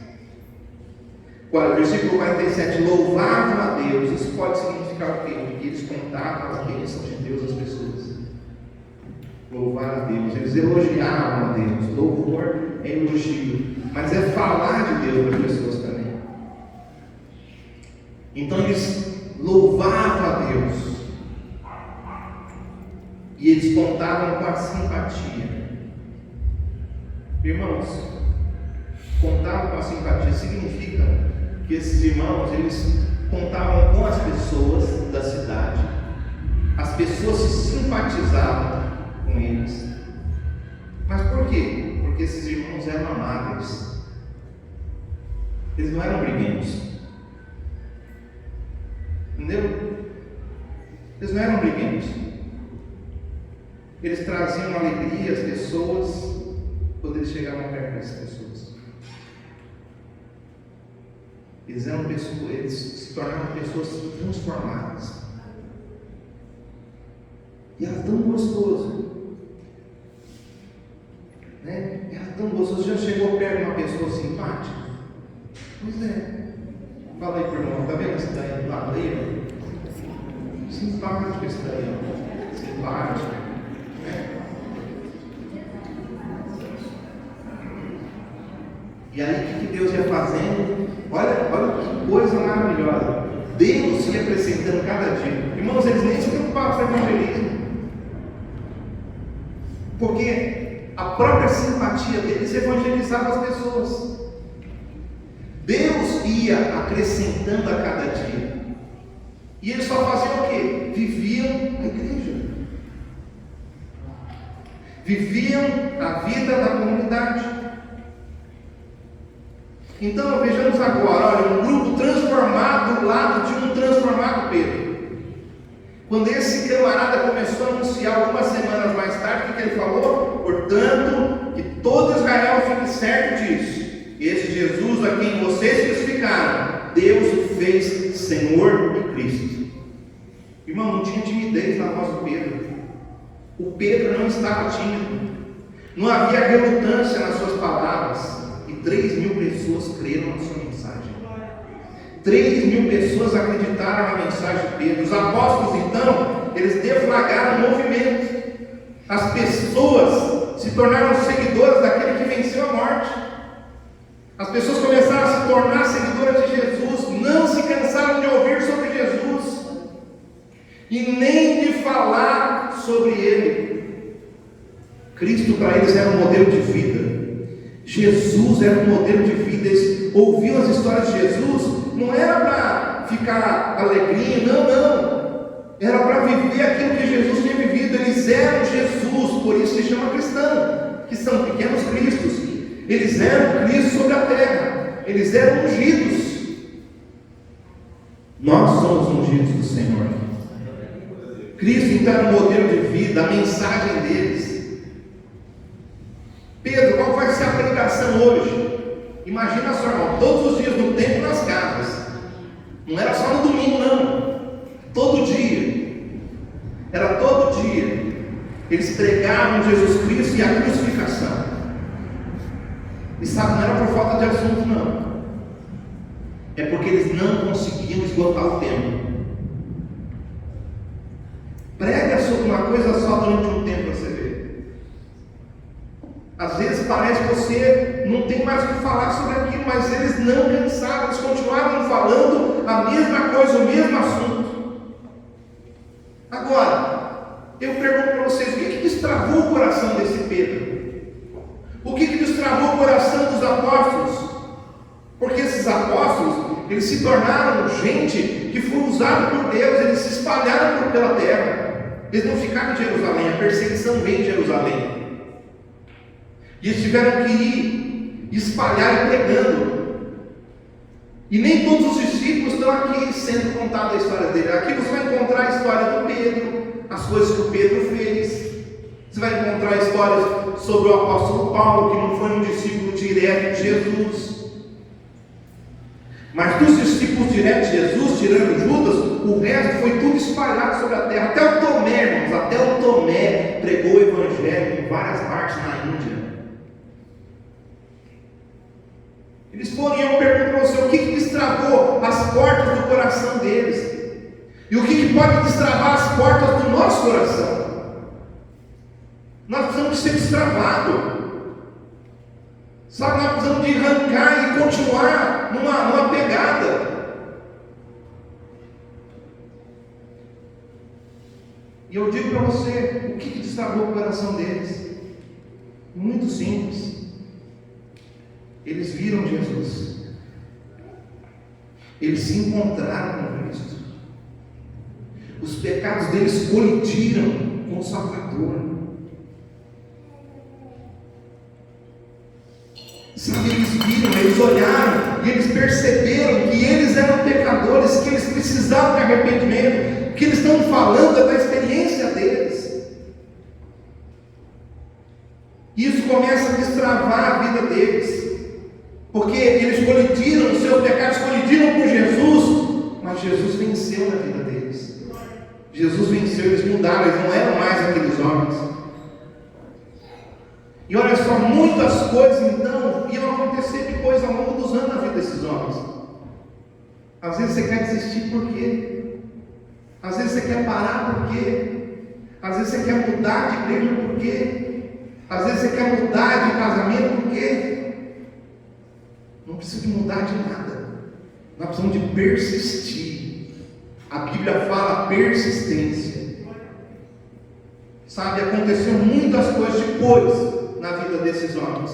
Agora, versículo 47, louvavam a Deus. Isso pode significar o quê? Que eles contavam as bênçãos de Deus às pessoas. Louvar a Deus, eles elogiavam a Deus. Louvor é elogio, mas é falar de Deus para as pessoas também. Então eles louvavam a Deus e eles contavam com a simpatia. Irmãos, contavam com a simpatia significa que esses irmãos, eles contavam com as pessoas da cidade. As pessoas se simpatizavam com eles. Mas por quê? Porque esses irmãos eram amáveis. Eles não eram briguentos. Entendeu? Eles não eram briguentos. Eles traziam alegria às pessoas quando eles chegavam perto dessas pessoas. Eles eram pessoas, eles se tornaram pessoas transformadas. E era tão gostoso, né? Era tão gostoso. Já chegou perto de uma pessoa simpática? Pois é. Fala aí, irmão, tá vendo esse daí do lado aí? Simpático esse daí, ó. Simpático, né? E aí o que Deus ia fazendo? Olha que coisa maravilhosa. Deus ia acrescentando cada dia. Irmãos, eles nem se preocupavam com o evangelismo, porque a própria simpatia deles evangelizava as pessoas. Deus ia acrescentando a cada dia. E eles só faziam o quê? Viviam a igreja. Viviam a vida da comunidade. Então vejamos agora, olha, um grupo transformado do lado de um transformado Pedro. Quando esse camarada começou a anunciar algumas semanas mais tarde, o que ele falou? Portanto, que todo Israel fique certo disso. Esse Jesus a quem vocês crucificaram, Deus o fez Senhor e Cristo. Irmão, não tinha timidez na voz do Pedro. O Pedro não estava tímido. Não havia relutância nas suas palavras. 3.000 pessoas creram na sua mensagem. 3.000 pessoas acreditaram na mensagem de Pedro. Os apóstolos, então, eles deflagraram o movimento. As pessoas se tornaram seguidoras daquele que venceu a morte. As pessoas começaram a se tornar seguidoras de Jesus. Não se cansaram de ouvir sobre Jesus e nem de falar sobre Ele. Cristo para eles era um modelo de vida. Jesus era um modelo de vida. Eles ouviam as histórias de Jesus, não era para ficar alegrinho, não. Era para viver aquilo que Jesus tinha vivido. Eles eram Jesus, por isso se chama cristão, que são pequenos cristos. Eles eram Cristo sobre a terra, eles eram ungidos. Nós somos ungidos do Senhor. Cristo então era um modelo de vida, a mensagem deles. Pedro, qual vai ser a pregação hoje? Imagina só, irmão, todos os dias no templo e nas casas. Não era só no domingo, não. Todo dia. Era todo dia. Eles pregavam Jesus Cristo e a crucificação. E sabe, não era por falta de assunto, não. É porque eles não conseguiam esgotar o tempo. Prega sobre uma coisa só durante um tempo para você ver. Às vezes parece que você não tem mais o que falar sobre aquilo, mas eles não cansaram, eles continuavam falando a mesma coisa, o mesmo assunto. Agora, eu pergunto para vocês, o que destravou o coração desse Pedro? O que destravou o coração dos apóstolos? Porque esses apóstolos, eles se tornaram gente que foi usada por Deus, eles se espalharam pela terra. Eles não ficaram em Jerusalém, a perseguição veio em Jerusalém. E eles tiveram que ir espalhar e pregando. E nem todos os discípulos estão aqui sendo contada a história dele. Aqui você vai encontrar a história do Pedro, as coisas que o Pedro fez. Você vai encontrar histórias sobre o apóstolo Paulo, que não foi um discípulo direto de Jesus. Mas dos discípulos diretos de Jesus, tirando Judas, o resto foi tudo espalhado sobre a terra. Até o Tomé, irmãos, até o Tomé pregou o evangelho em várias partes na Índia. Eles foram, e eu pergunto para você, o que destravou as portas do coração deles? E o que pode destravar as portas do nosso coração? Nós precisamos ser destravados. Sabe, nós precisamos de arrancar e continuar numa pegada. E eu digo para você, o que destravou o coração deles? Muito simples. Eles viram Jesus. Eles se encontraram com Cristo. Os pecados deles colidiram com o Salvador. Sabe, eles viram, eles olharam e eles perceberam que eles eram pecadores, que eles precisavam de arrependimento. O que eles estão falando é da experiência deles. Isso começa a destravar a vida deles. Porque eles colidiram, os seus pecados colidiram com Jesus, mas Jesus venceu na vida deles. Jesus venceu, eles mudaram, eles não eram mais aqueles homens. E olha só, muitas coisas então iam acontecer depois ao longo dos anos na vida desses homens. Às vezes você quer desistir por quê? Às vezes você quer parar por quê? Às vezes você quer mudar de igreja por quê? Às vezes você quer mudar de casamento por quê? Não precisa de mudar de nada. Nós precisamos de persistir. A Bíblia fala persistência. Sabe, aconteceu muitas coisas depois na vida desses homens.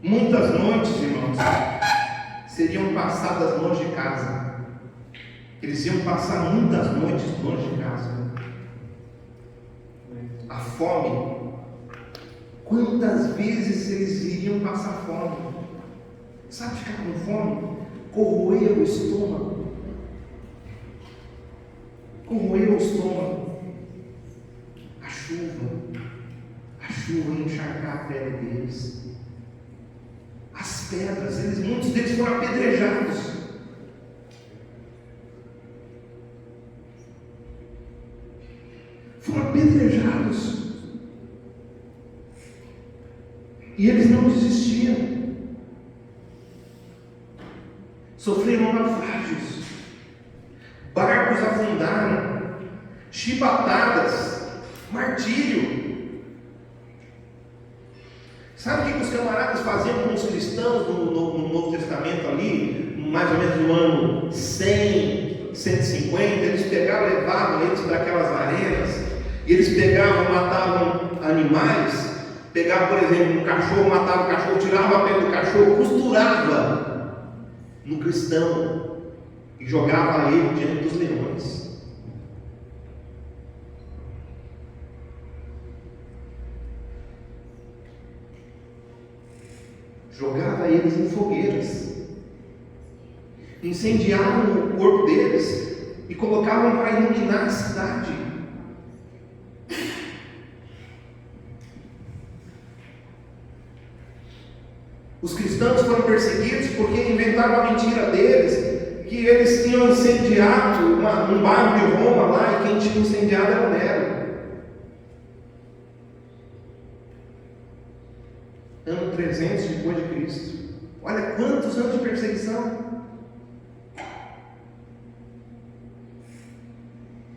Muitas noites, irmãos, seriam passadas longe de casa. Eles iam passar muitas noites longe de casa. A fome. Quantas vezes eles iriam passar fome? Sabe ficar com fome? Corroer o estômago. Corroer o estômago. A chuva ia encharcar a pele deles. As pedras, muitos deles foram apedrejados. Foram apedrejados. E eles não desistiam. Sofreram naufrágios. Barcos afundaram. Chibatadas. Martírio. Sabe o que os camaradas faziam com os cristãos no Novo Testamento ali? Mais ou menos no ano 100, 150. Eles pegavam, levavam eles para aquelas arenas. E eles pegavam, matavam animais. Pegava, por exemplo, um cachorro, matava o cachorro, tirava a pele do cachorro, costurava no cristão e jogava ele diante dos leões. Jogava eles em fogueiras, incendiavam o corpo deles e colocavam para iluminar a cidade. Os cristãos foram perseguidos porque inventaram a mentira deles, que eles tinham incendiado um bairro de Roma lá, e quem tinha incendiado era o Nero. Ano 300 depois de Cristo. Olha quantos anos de perseguição.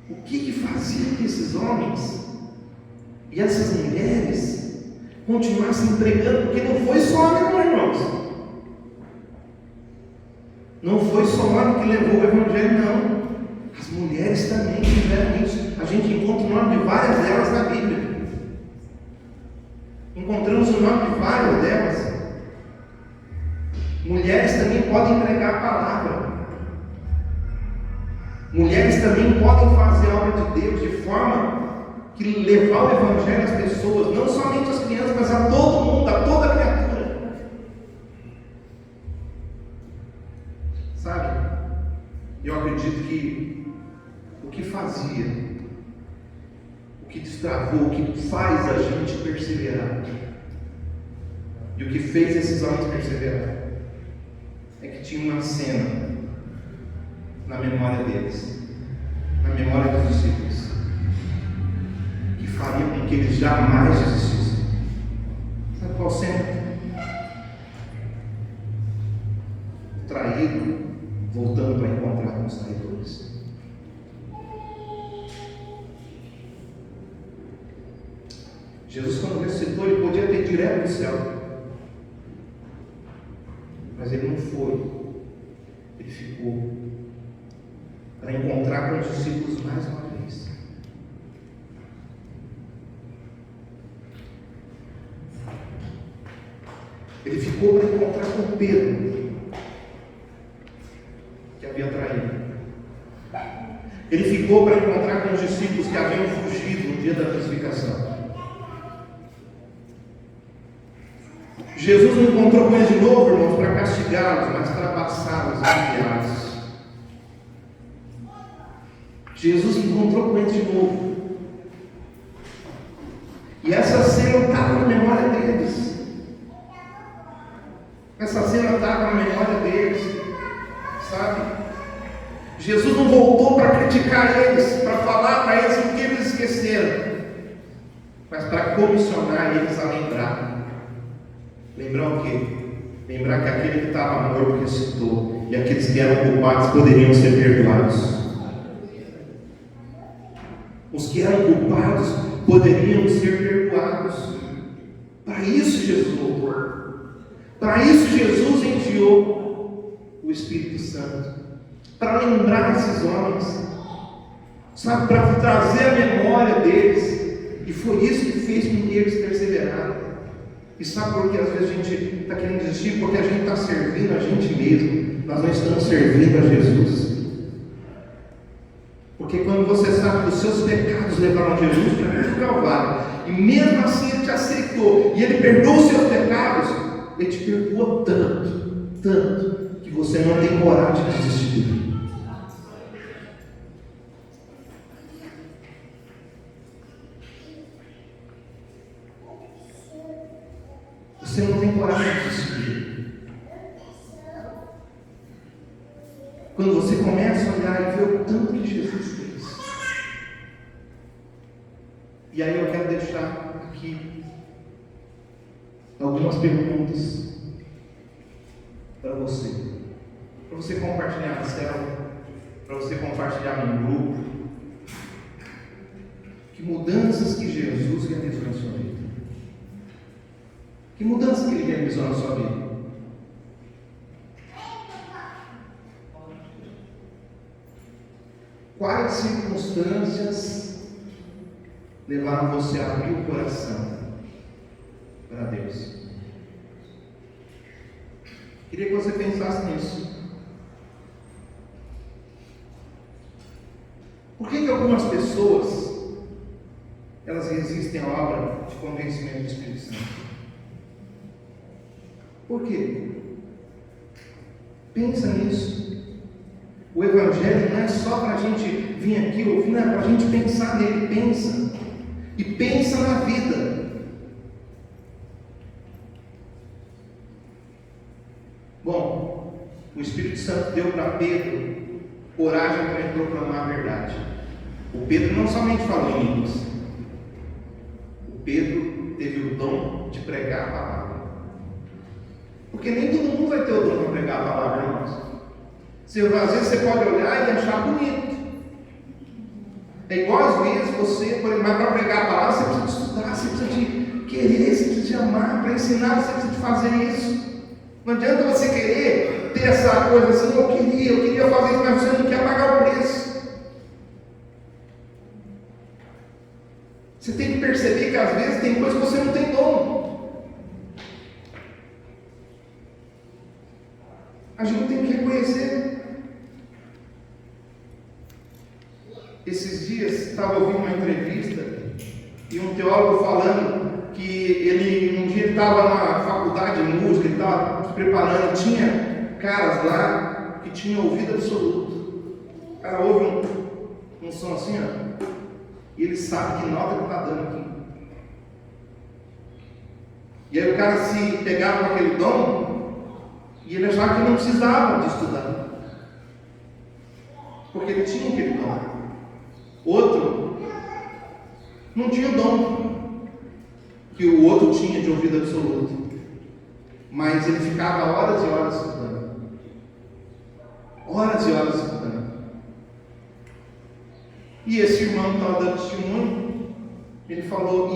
O que fazia que esses homens e essas mulheres continuar se entregando, porque não foi só homem, não, irmãos. Não foi só homem que levou o Evangelho, não. As mulheres também tiveram isso. A gente encontra o nome de várias delas na Bíblia. Encontramos o nome de várias delas. Mulheres também podem pregar a palavra. Mulheres também podem fazer a obra de Deus de forma que levar o Evangelho às pessoas, não somente às crianças, mas a todo mundo, a toda criatura. Sabe? Eu acredito que o que fazia, o que destravou, o que faz a gente perseverar, e o que fez esses homens perseverar, é que tinha uma cena na memória deles, na memória dos discípulos, que faria com que eles jamais desistissem. Sabe qual cena? O traído voltando para encontrar com os traidores. Jesus, quando ressuscitou, ele podia ter ido direto do céu, mas ele não foi. Ele ficou para encontrar com os discípulos mais uma vez. Ele ficou para encontrar com Pedro, que havia traído. Ele ficou para encontrar com os discípulos que haviam fugido no dia da crucificação. Jesus não encontrou com eles de novo, irmãos, para castigá-los, mas para passá-los a enviá-los. Jesus encontrou com eles de novo. E essa cena estava na memória deles. Essa cena estava na memória deles. Sabe? Jesus não voltou para criticar eles, para falar para eles o que eles esqueceram, mas para comissionar eles a lembrar. Lembrar o quê? Lembrar que aquele que estava morto ressuscitou, e aqueles que eram culpados poderiam ser perdoados. Os que eram culpados poderiam ser perdoados. Para isso Jesus voltou. Para isso Jesus enviou o Espírito Santo, para lembrar esses homens, sabe, para trazer a memória deles. E foi isso que fez com que eles perseveraram. E sabe por que às vezes a gente está querendo desistir? Porque a gente está servindo a gente mesmo. Nós não estamos servindo a Jesus. Porque quando você sabe que os seus pecados levaram Jesus para o Calvário, e mesmo assim Ele te aceitou, e Ele perdoou os seus pecados, Ele te perdoou tanto, tanto, que você não tem coragem de desistir. Você não tem coragem de desistir. Quando você começa a olhar e ver o tanto que Jesus fez. E aí eu quero deixar aqui algumas perguntas para você compartilhar na célula, para você compartilhar no grupo. Que mudanças que Jesus realizou na sua vida? Que mudança que Ele realizou na sua vida? Quais circunstâncias levaram você a abrir o coração para Deus? Queria que você pensasse nisso. Por que algumas pessoas elas resistem à obra de convencimento do Espírito Santo? Por quê? Pensa nisso. O Evangelho não é só para a gente vir aqui ouvir, não é para a gente pensar nele. Pensa. E pensa na vida. Bom, o Espírito Santo deu para Pedro coragem para ele proclamar a verdade. O Pedro não somente falou em línguas. O Pedro teve o dom de pregar a palavra. Porque nem todo mundo vai ter o dom para pregar a palavra, irmãos. Às vezes você pode olhar e achar bonito. É igual às vezes você, por exemplo, para pregar a palavra, você precisa de estudar, você precisa de querer, você precisa te amar, para ensinar você precisa de fazer isso. Não adianta você querer ter essa coisa assim, eu queria fazer isso, mas você não quer pagar o preço. Você tem que perceber que às vezes tem coisas que você não tem dom. A gente tem que reconhecer. Esses dias estava ouvindo uma entrevista e um teólogo falando que um dia estava na faculdade de música, ele estava se preparando, tinha caras lá que tinham ouvido absoluto. O cara ouve um som assim, ó, e ele sabe que nota que está dando aqui. E aí o cara se pegava com aquele dom e ele achava que não precisava de estudar, porque ele tinha aquele dom. Outro não tinha o dom que o outro tinha de ouvido absoluto, mas ele ficava horas e horas estudando. Horas e horas estudando. E esse irmão estava dando testemunho, ele falou,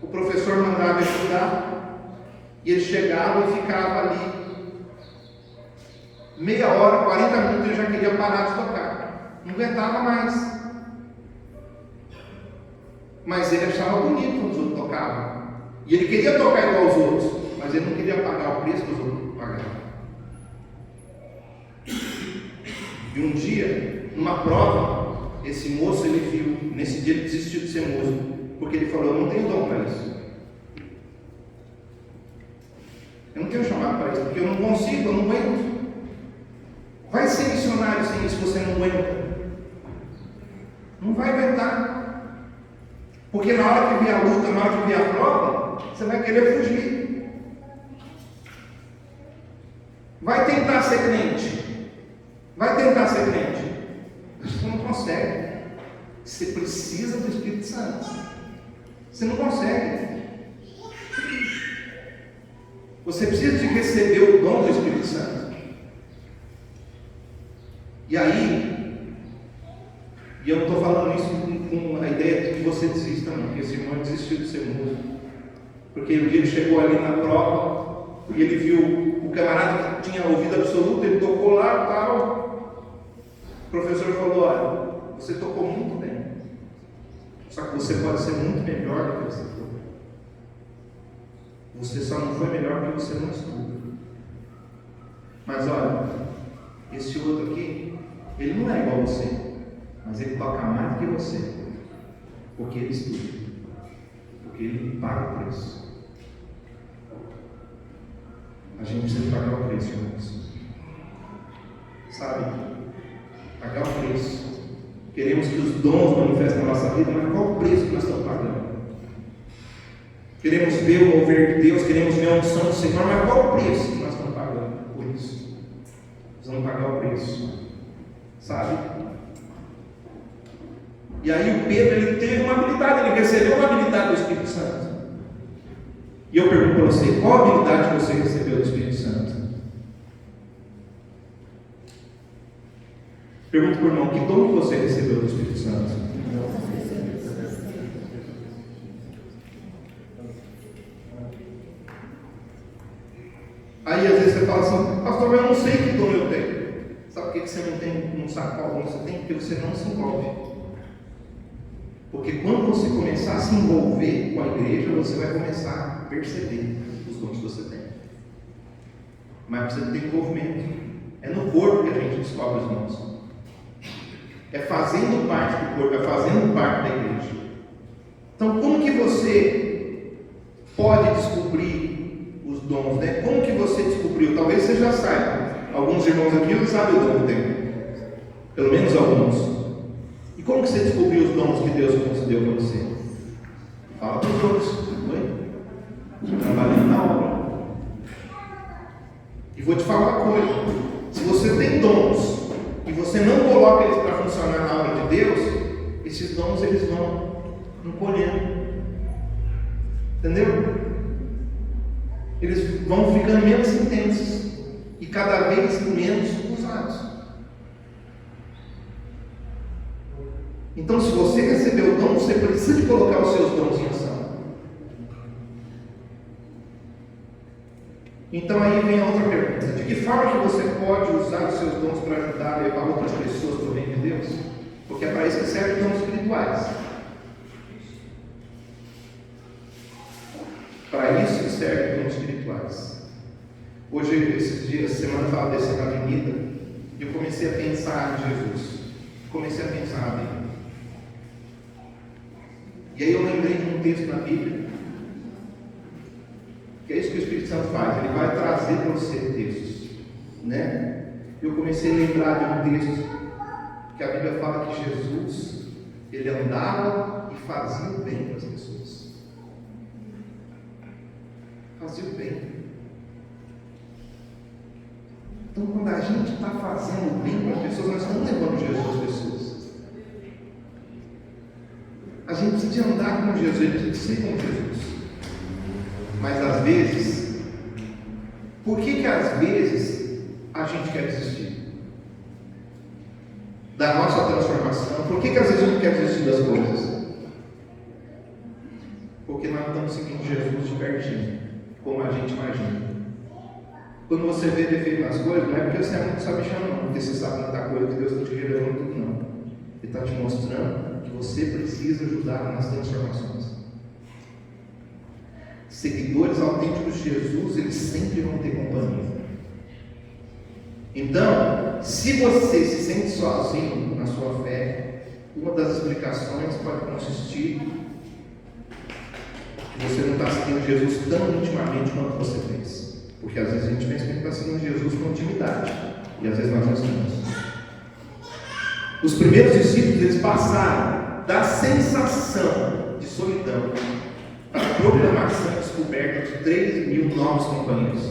o professor mandava estudar, e ele chegava e ficava ali, meia hora, 40 minutos, ele já queria parar de tocar, não aguentava mais. Mas ele achava bonito quando os outros tocavam, e ele queria tocar igual aos outros, mas ele não queria pagar o preço que os outros pagavam. E um dia, numa prova, esse moço, ele viu, nesse dia ele desistiu de ser músico, porque ele falou, eu não tenho dom para isso. Eu não tenho chamado para isso, porque eu não consigo, eu não aguento. Vai ser missionário sem isso, você não aguenta. Não vai aguentar. Porque na hora que vier a luta, na hora que vier a prova, você vai querer fugir. Vai tentar ser crente. Vai tentar ser crente. Você não consegue. Você precisa do Espírito Santo. Você não consegue. Você precisa de receber o dom do Espírito Santo. E aí, e eu não estou falando isso com a ideia de que você desista, não, porque esse irmão desistiu de ser músico. Porque um dia ele chegou ali na prova e ele viu o camarada que tinha ouvido absoluto, ele tocou lá e tal. O professor falou, olha, você tocou muito bem, só que você pode ser muito melhor do que você foi. Você só não foi melhor porque você não estuda. Mas olha, esse outro aqui, ele não é igual a você, mas ele toca mais do que você, porque ele estuda, porque ele paga o preço. A gente precisa pagar o preço, irmãos. Sabe? Pagar o preço. Queremos que os dons manifestem na nossa vida, mas qual o preço que nós estamos pagando? Queremos ver o mover de Deus, queremos ver a unção do Senhor, mas qual o preço que nós estamos pagando por isso? Nós vamos pagar o preço. Sabe? E aí o Pedro, ele teve uma habilidade, ele recebeu uma habilidade do Espírito Santo. E eu pergunto para você, qual habilidade você recebeu do Espírito Santo? Pergunto para o irmão, que dom que você recebeu do Espírito Santo? Aí às vezes você fala assim, pastor, eu não sei que dom eu tenho. Sabe por que você não sabe qual dom você tem? Porque você não se envolve. Porque quando você começar a se envolver com a igreja, você vai começar a perceber os dons que você tem. Mas precisa ter envolvimento. É no corpo que a gente descobre os dons. É fazendo parte do corpo, é fazendo parte da igreja. Então, como que você pode descobrir os dons, né? Como que você descobriu? Talvez você já saiba. Alguns irmãos aqui não sabem o dom que tem. Pelo menos alguns. E como que você descobriu os dons que Deus concedeu para você? Fala para os outros. Estou trabalhando na obra. E vou te falar uma coisa. Se você tem dons e você não coloca eles para funcionar na obra de Deus, esses dons eles vão encolhendo. Entendeu? Eles vão ficando menos intensos e cada vez menos usados. Então, se você recebeu o dom, você precisa de colocar os seus dons em ação. Então aí vem a outra pergunta: de que forma que você pode usar os seus dons para ajudar a levar outras pessoas para o reino de Deus? Porque é para isso que servem dons espirituais. Para isso que servem dons espirituais. Hoje, esses dias, semana eu estava descendo na avenida e eu comecei a pensar em Jesus. Comecei a pensar nele. E aí eu lembrei de um texto na Bíblia, que é isso que o Espírito Santo faz, ele vai trazer para você textos, né? Eu comecei a lembrar de um texto que a Bíblia fala que Jesus, ele andava e fazia o bem para as pessoas. Fazia o bem. Então, quando a gente está fazendo o bem para as pessoas, nós estamos levando Jesus às pessoas. A gente precisa de andar com Jesus, a gente precisa de ser com Jesus. Mas às vezes, por que às vezes a gente quer desistir da nossa transformação? Por que às vezes a gente quer desistir das coisas? Porque nós estamos seguindo Jesus de pertinho, como a gente imagina. Quando você vê defeito nas coisas, não é porque você é muito sabichão, não, porque você sabe tanta coisa que Deus está te revelando tudo, não. Ele está te mostrando que você precisa ajudar nas transformações. Seguidores autênticos de Jesus, eles sempre vão ter companhia. Então, se você se sente sozinho na sua fé, uma das explicações pode consistir que você não está seguindo Jesus tão intimamente quanto você pensa. Porque às vezes a gente pensa que a gente está seguindo Jesus com intimidade, e às vezes nós não estamos. Os primeiros discípulos, eles passaram da sensação de solidão para a proclamação e descoberta de 3.000 novos companheiros.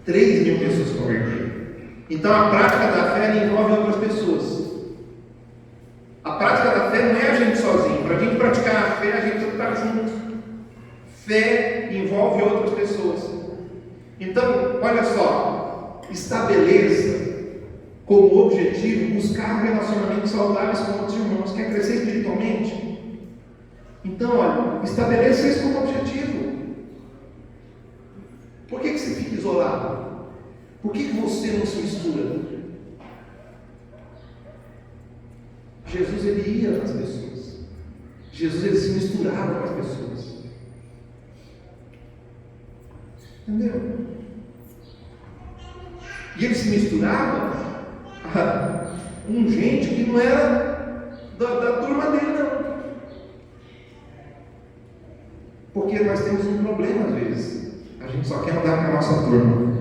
3.000 pessoas convertidas. Então a prática da fé envolve outras pessoas. A prática da fé não é a gente sozinho. Para a gente praticar a fé, a gente tem que estar junto. Fé envolve outras pessoas. Então, olha só, estabeleça como objetivo buscar relacionamentos saudáveis com outros irmãos. Quer crescer espiritualmente? Então, olha, estabeleça isso como objetivo. Por que você fica isolado? Por que você não se mistura? Jesus, ele ia nas pessoas. Jesus, ele se misturava com as pessoas. Entendeu? E ele se misturava com gente que não era da turma dele, não. Porque nós temos um problema às vezes. A gente só quer andar com a nossa turma.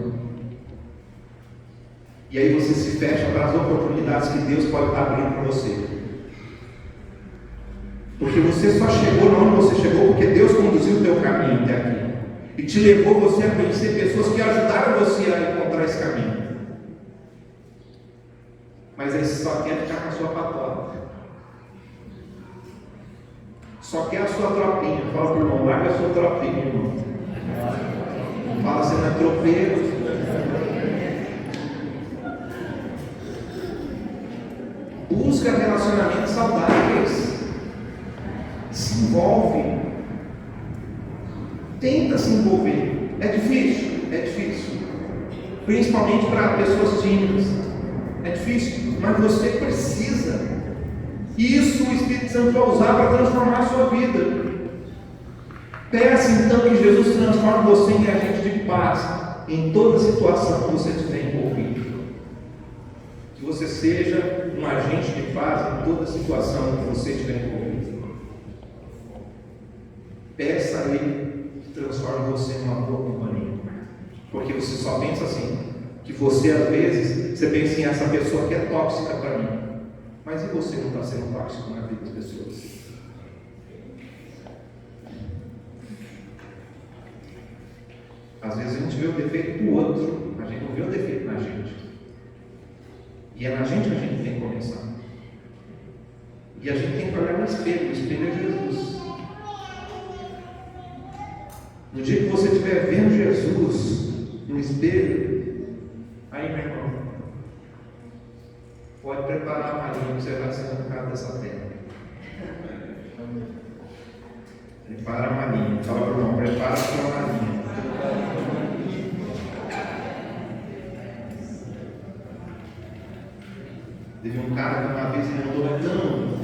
E aí você se fecha para as oportunidades que Deus pode estar abrindo para você. Porque você só chegou onde você chegou porque Deus conduziu o teu caminho até aqui. E te levou você a conhecer pessoas que ajudaram você a encontrar esse caminho. Mas aí você só quer ficar com a sua patota. Só quer a sua tropinha. Fala para o irmão, larga a sua tropinha, irmão. Fala, você não é tropeiro. Busca relacionamentos saudáveis. Se envolve. Tenta se envolver. É difícil? É difícil. Principalmente para pessoas tímidas. É difícil, mas você precisa. Isso o Espírito Santo vai usar para transformar a sua vida. Peça então que Jesus transforme você em agente de paz em toda situação que você estiver envolvido. Que você seja um agente de paz em toda situação que você estiver envolvido. Peça a Ele que transforme você em uma boa companhia. Porque você só pensa assim, que você às vezes, você pensa em essa pessoa que é tóxica para mim. Mas e você não está sendo tóxico na vida das pessoas? Às vezes a gente vê o defeito do outro, a gente não vê o defeito na gente. E é na gente que a gente tem que começar. E a gente tem que olhar no espelho, o espelho é Jesus. No dia que você estiver vendo Jesus no espelho, aí meu irmão, pode preparar a malinha que você vai ser arrancado dessa terra. Prepara a malinha. Fala para o irmão, prepara a sua malinha. Teve um cara que uma vez ele andou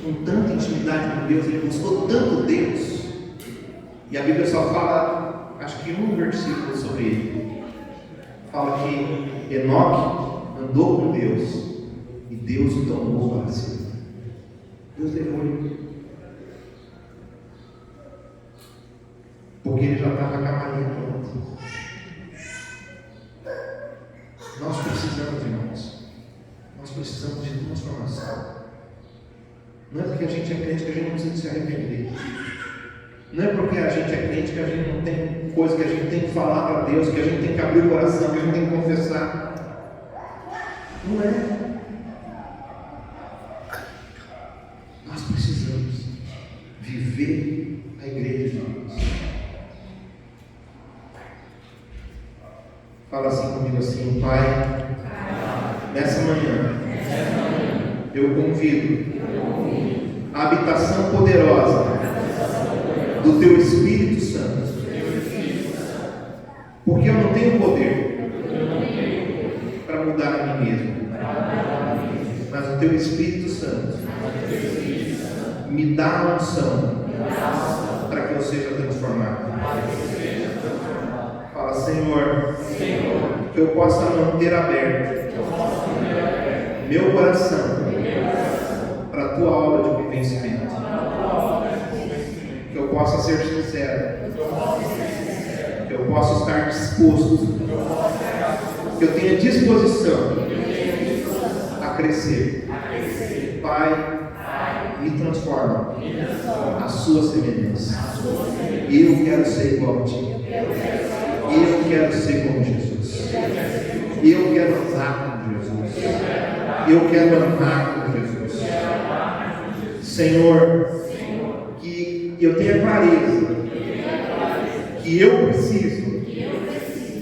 com tanta intimidade com Deus, ele buscou tanto Deus, e a Bíblia só fala, acho que um versículo sobre ele. Fala que Enoque andou com Deus e Deus o tomou para si. Deus levou ele, porque ele já estava com a marinha pronta. Nós precisamos, irmãos, nós precisamos de transformação. Não é porque a gente é crente que a gente não precisa se arrepender. Não é porque a gente é crente que a gente não tem coisa que a gente tem que falar para Deus, que a gente tem que abrir o coração, que a gente tem que confessar. Não é. Nós precisamos viver a igreja de Deus. Fala assim comigo assim: Pai, nessa manhã eu convido a habitação poderosa do Teu Espírito Santo, porque eu não tenho poder para mudar a mim mesmo, mas o Teu Espírito Santo me dá a unção para que eu seja transformado. Fala: Senhor, que eu possa manter aberto meu coração para a Tua obra de convencimento, que eu possa ser sincero, que eu possa estar disposto, que eu tenha disposição a crescer. Pai, me transforma a Sua semelhança. Eu quero ser igual a Ti. Eu quero ser como Jesus. Eu quero andar como Jesus. Eu quero amar como Jesus. Senhor, que eu tenha clareza que eu preciso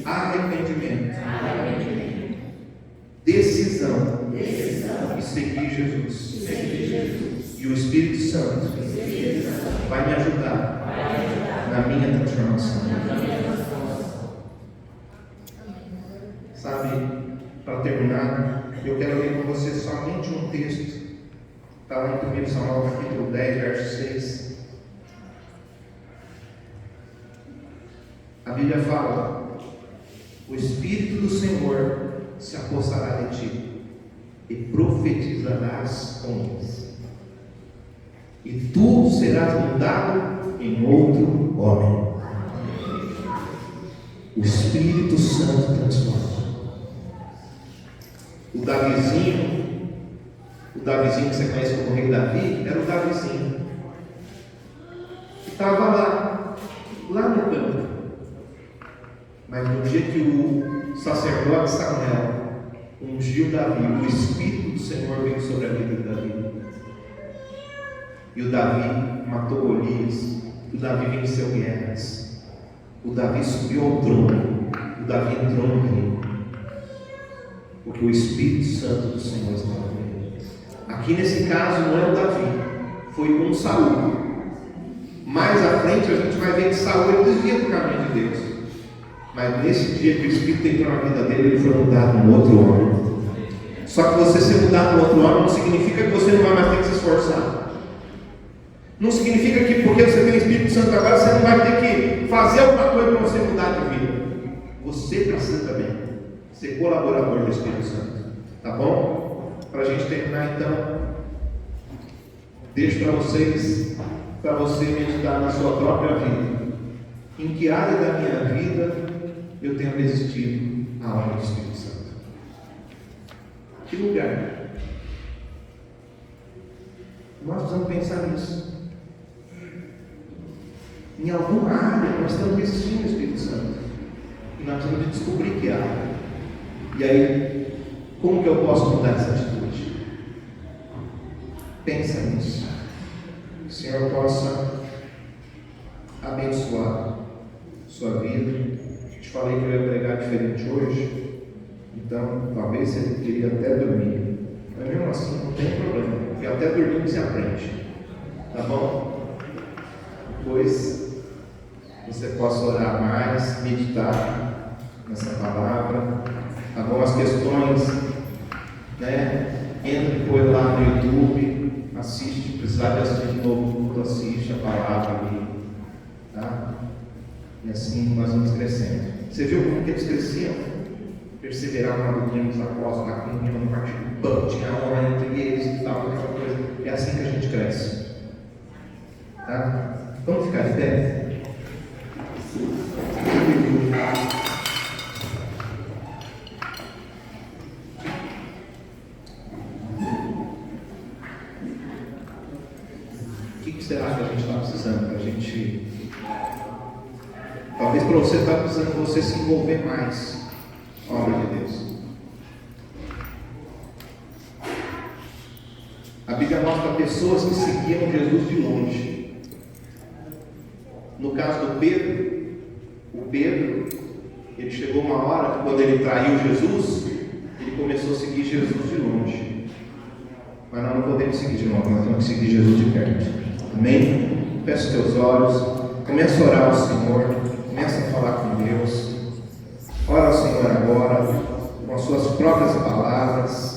arrependimento, decisão e seguir Jesus. E o Espírito Santo vai me ajudar na minha transformação. Sabe, para terminar, eu quero ler com você somente um texto. Está lá em 1 Samuel capítulo 10, verso 6. A Bíblia fala: o Espírito do Senhor se apossará de ti, e profetizarás com eles, e tu serás mudado em outro homem. O Espírito Santo transforma. O Davizinho que você conhece como rei Davi, era o Davizinho que estava lá no campo. Mas no dia que o sacerdote Samuel ungiu Davi, o Espírito do Senhor veio sobre a vida de Davi. E o Davi matou Golias, o Davi venceu guerras, o Davi subiu ao trono, o Davi entrou no reino, porque o Espírito Santo do Senhor estava com ele. Aqui nesse caso não é o Davi, foi com Saul. Mais à frente a gente vai ver que Saul ele desvia do caminho de Deus. Mas nesse dia que o Espírito entrou na vida dele, ele foi mudado num outro homem. Só que você ser mudado num outro homem não significa que você não vai mais ter que se esforçar. Não significa que porque você tem o Espírito Santo agora, você não vai ter que fazer alguma coisa para você mudar de vida. Você precisa também ser colaborador do Espírito Santo. Tá bom? Para a gente terminar então, deixo para você meditar na sua própria vida. Em que área da minha vida eu tenho resistido à obra do Espírito Santo? Que lugar? Nós precisamos pensar nisso. Em alguma área nós estamos resistindo ao Espírito Santo. E nós precisamos de descobrir que área. E aí, como que eu posso mudar essa atitude? Pensa nisso. Que o Senhor possa abençoar sua vida. Te falei que eu ia pregar diferente hoje, então talvez você queria até dormir, mas mesmo assim não tem problema, porque até dormindo se aprende, tá bom? Depois você possa orar mais, meditar nessa palavra, tá bom? As questões, né? Entra depois lá no YouTube, assiste, precisar de assistir de novo, assiste a palavra ali, tá? E assim nós vamos crescendo. Você viu como que eles cresciam? Perseveraram na doutrina dos apóstolos, na comunhão, no partido do pão, tinha honra entre eles e tal, aquela coisa. É assim que a gente cresce. Tá? Vamos ficar de pé? O que será que a gente está precisando? A gente... Talvez para você está precisando você se envolver mais. Obra de Deus. A Bíblia mostra pessoas que seguiam Jesus de longe. No caso do Pedro, o Pedro, ele chegou uma hora que quando ele traiu Jesus, ele começou a seguir Jesus de longe. Mas nós não podemos seguir de longe, nós temos que seguir Jesus de perto. Amém? Feche teus olhos, começa a orar ao Senhor, começa a falar com Deus. Ora ao Senhor agora, com as suas próprias palavras.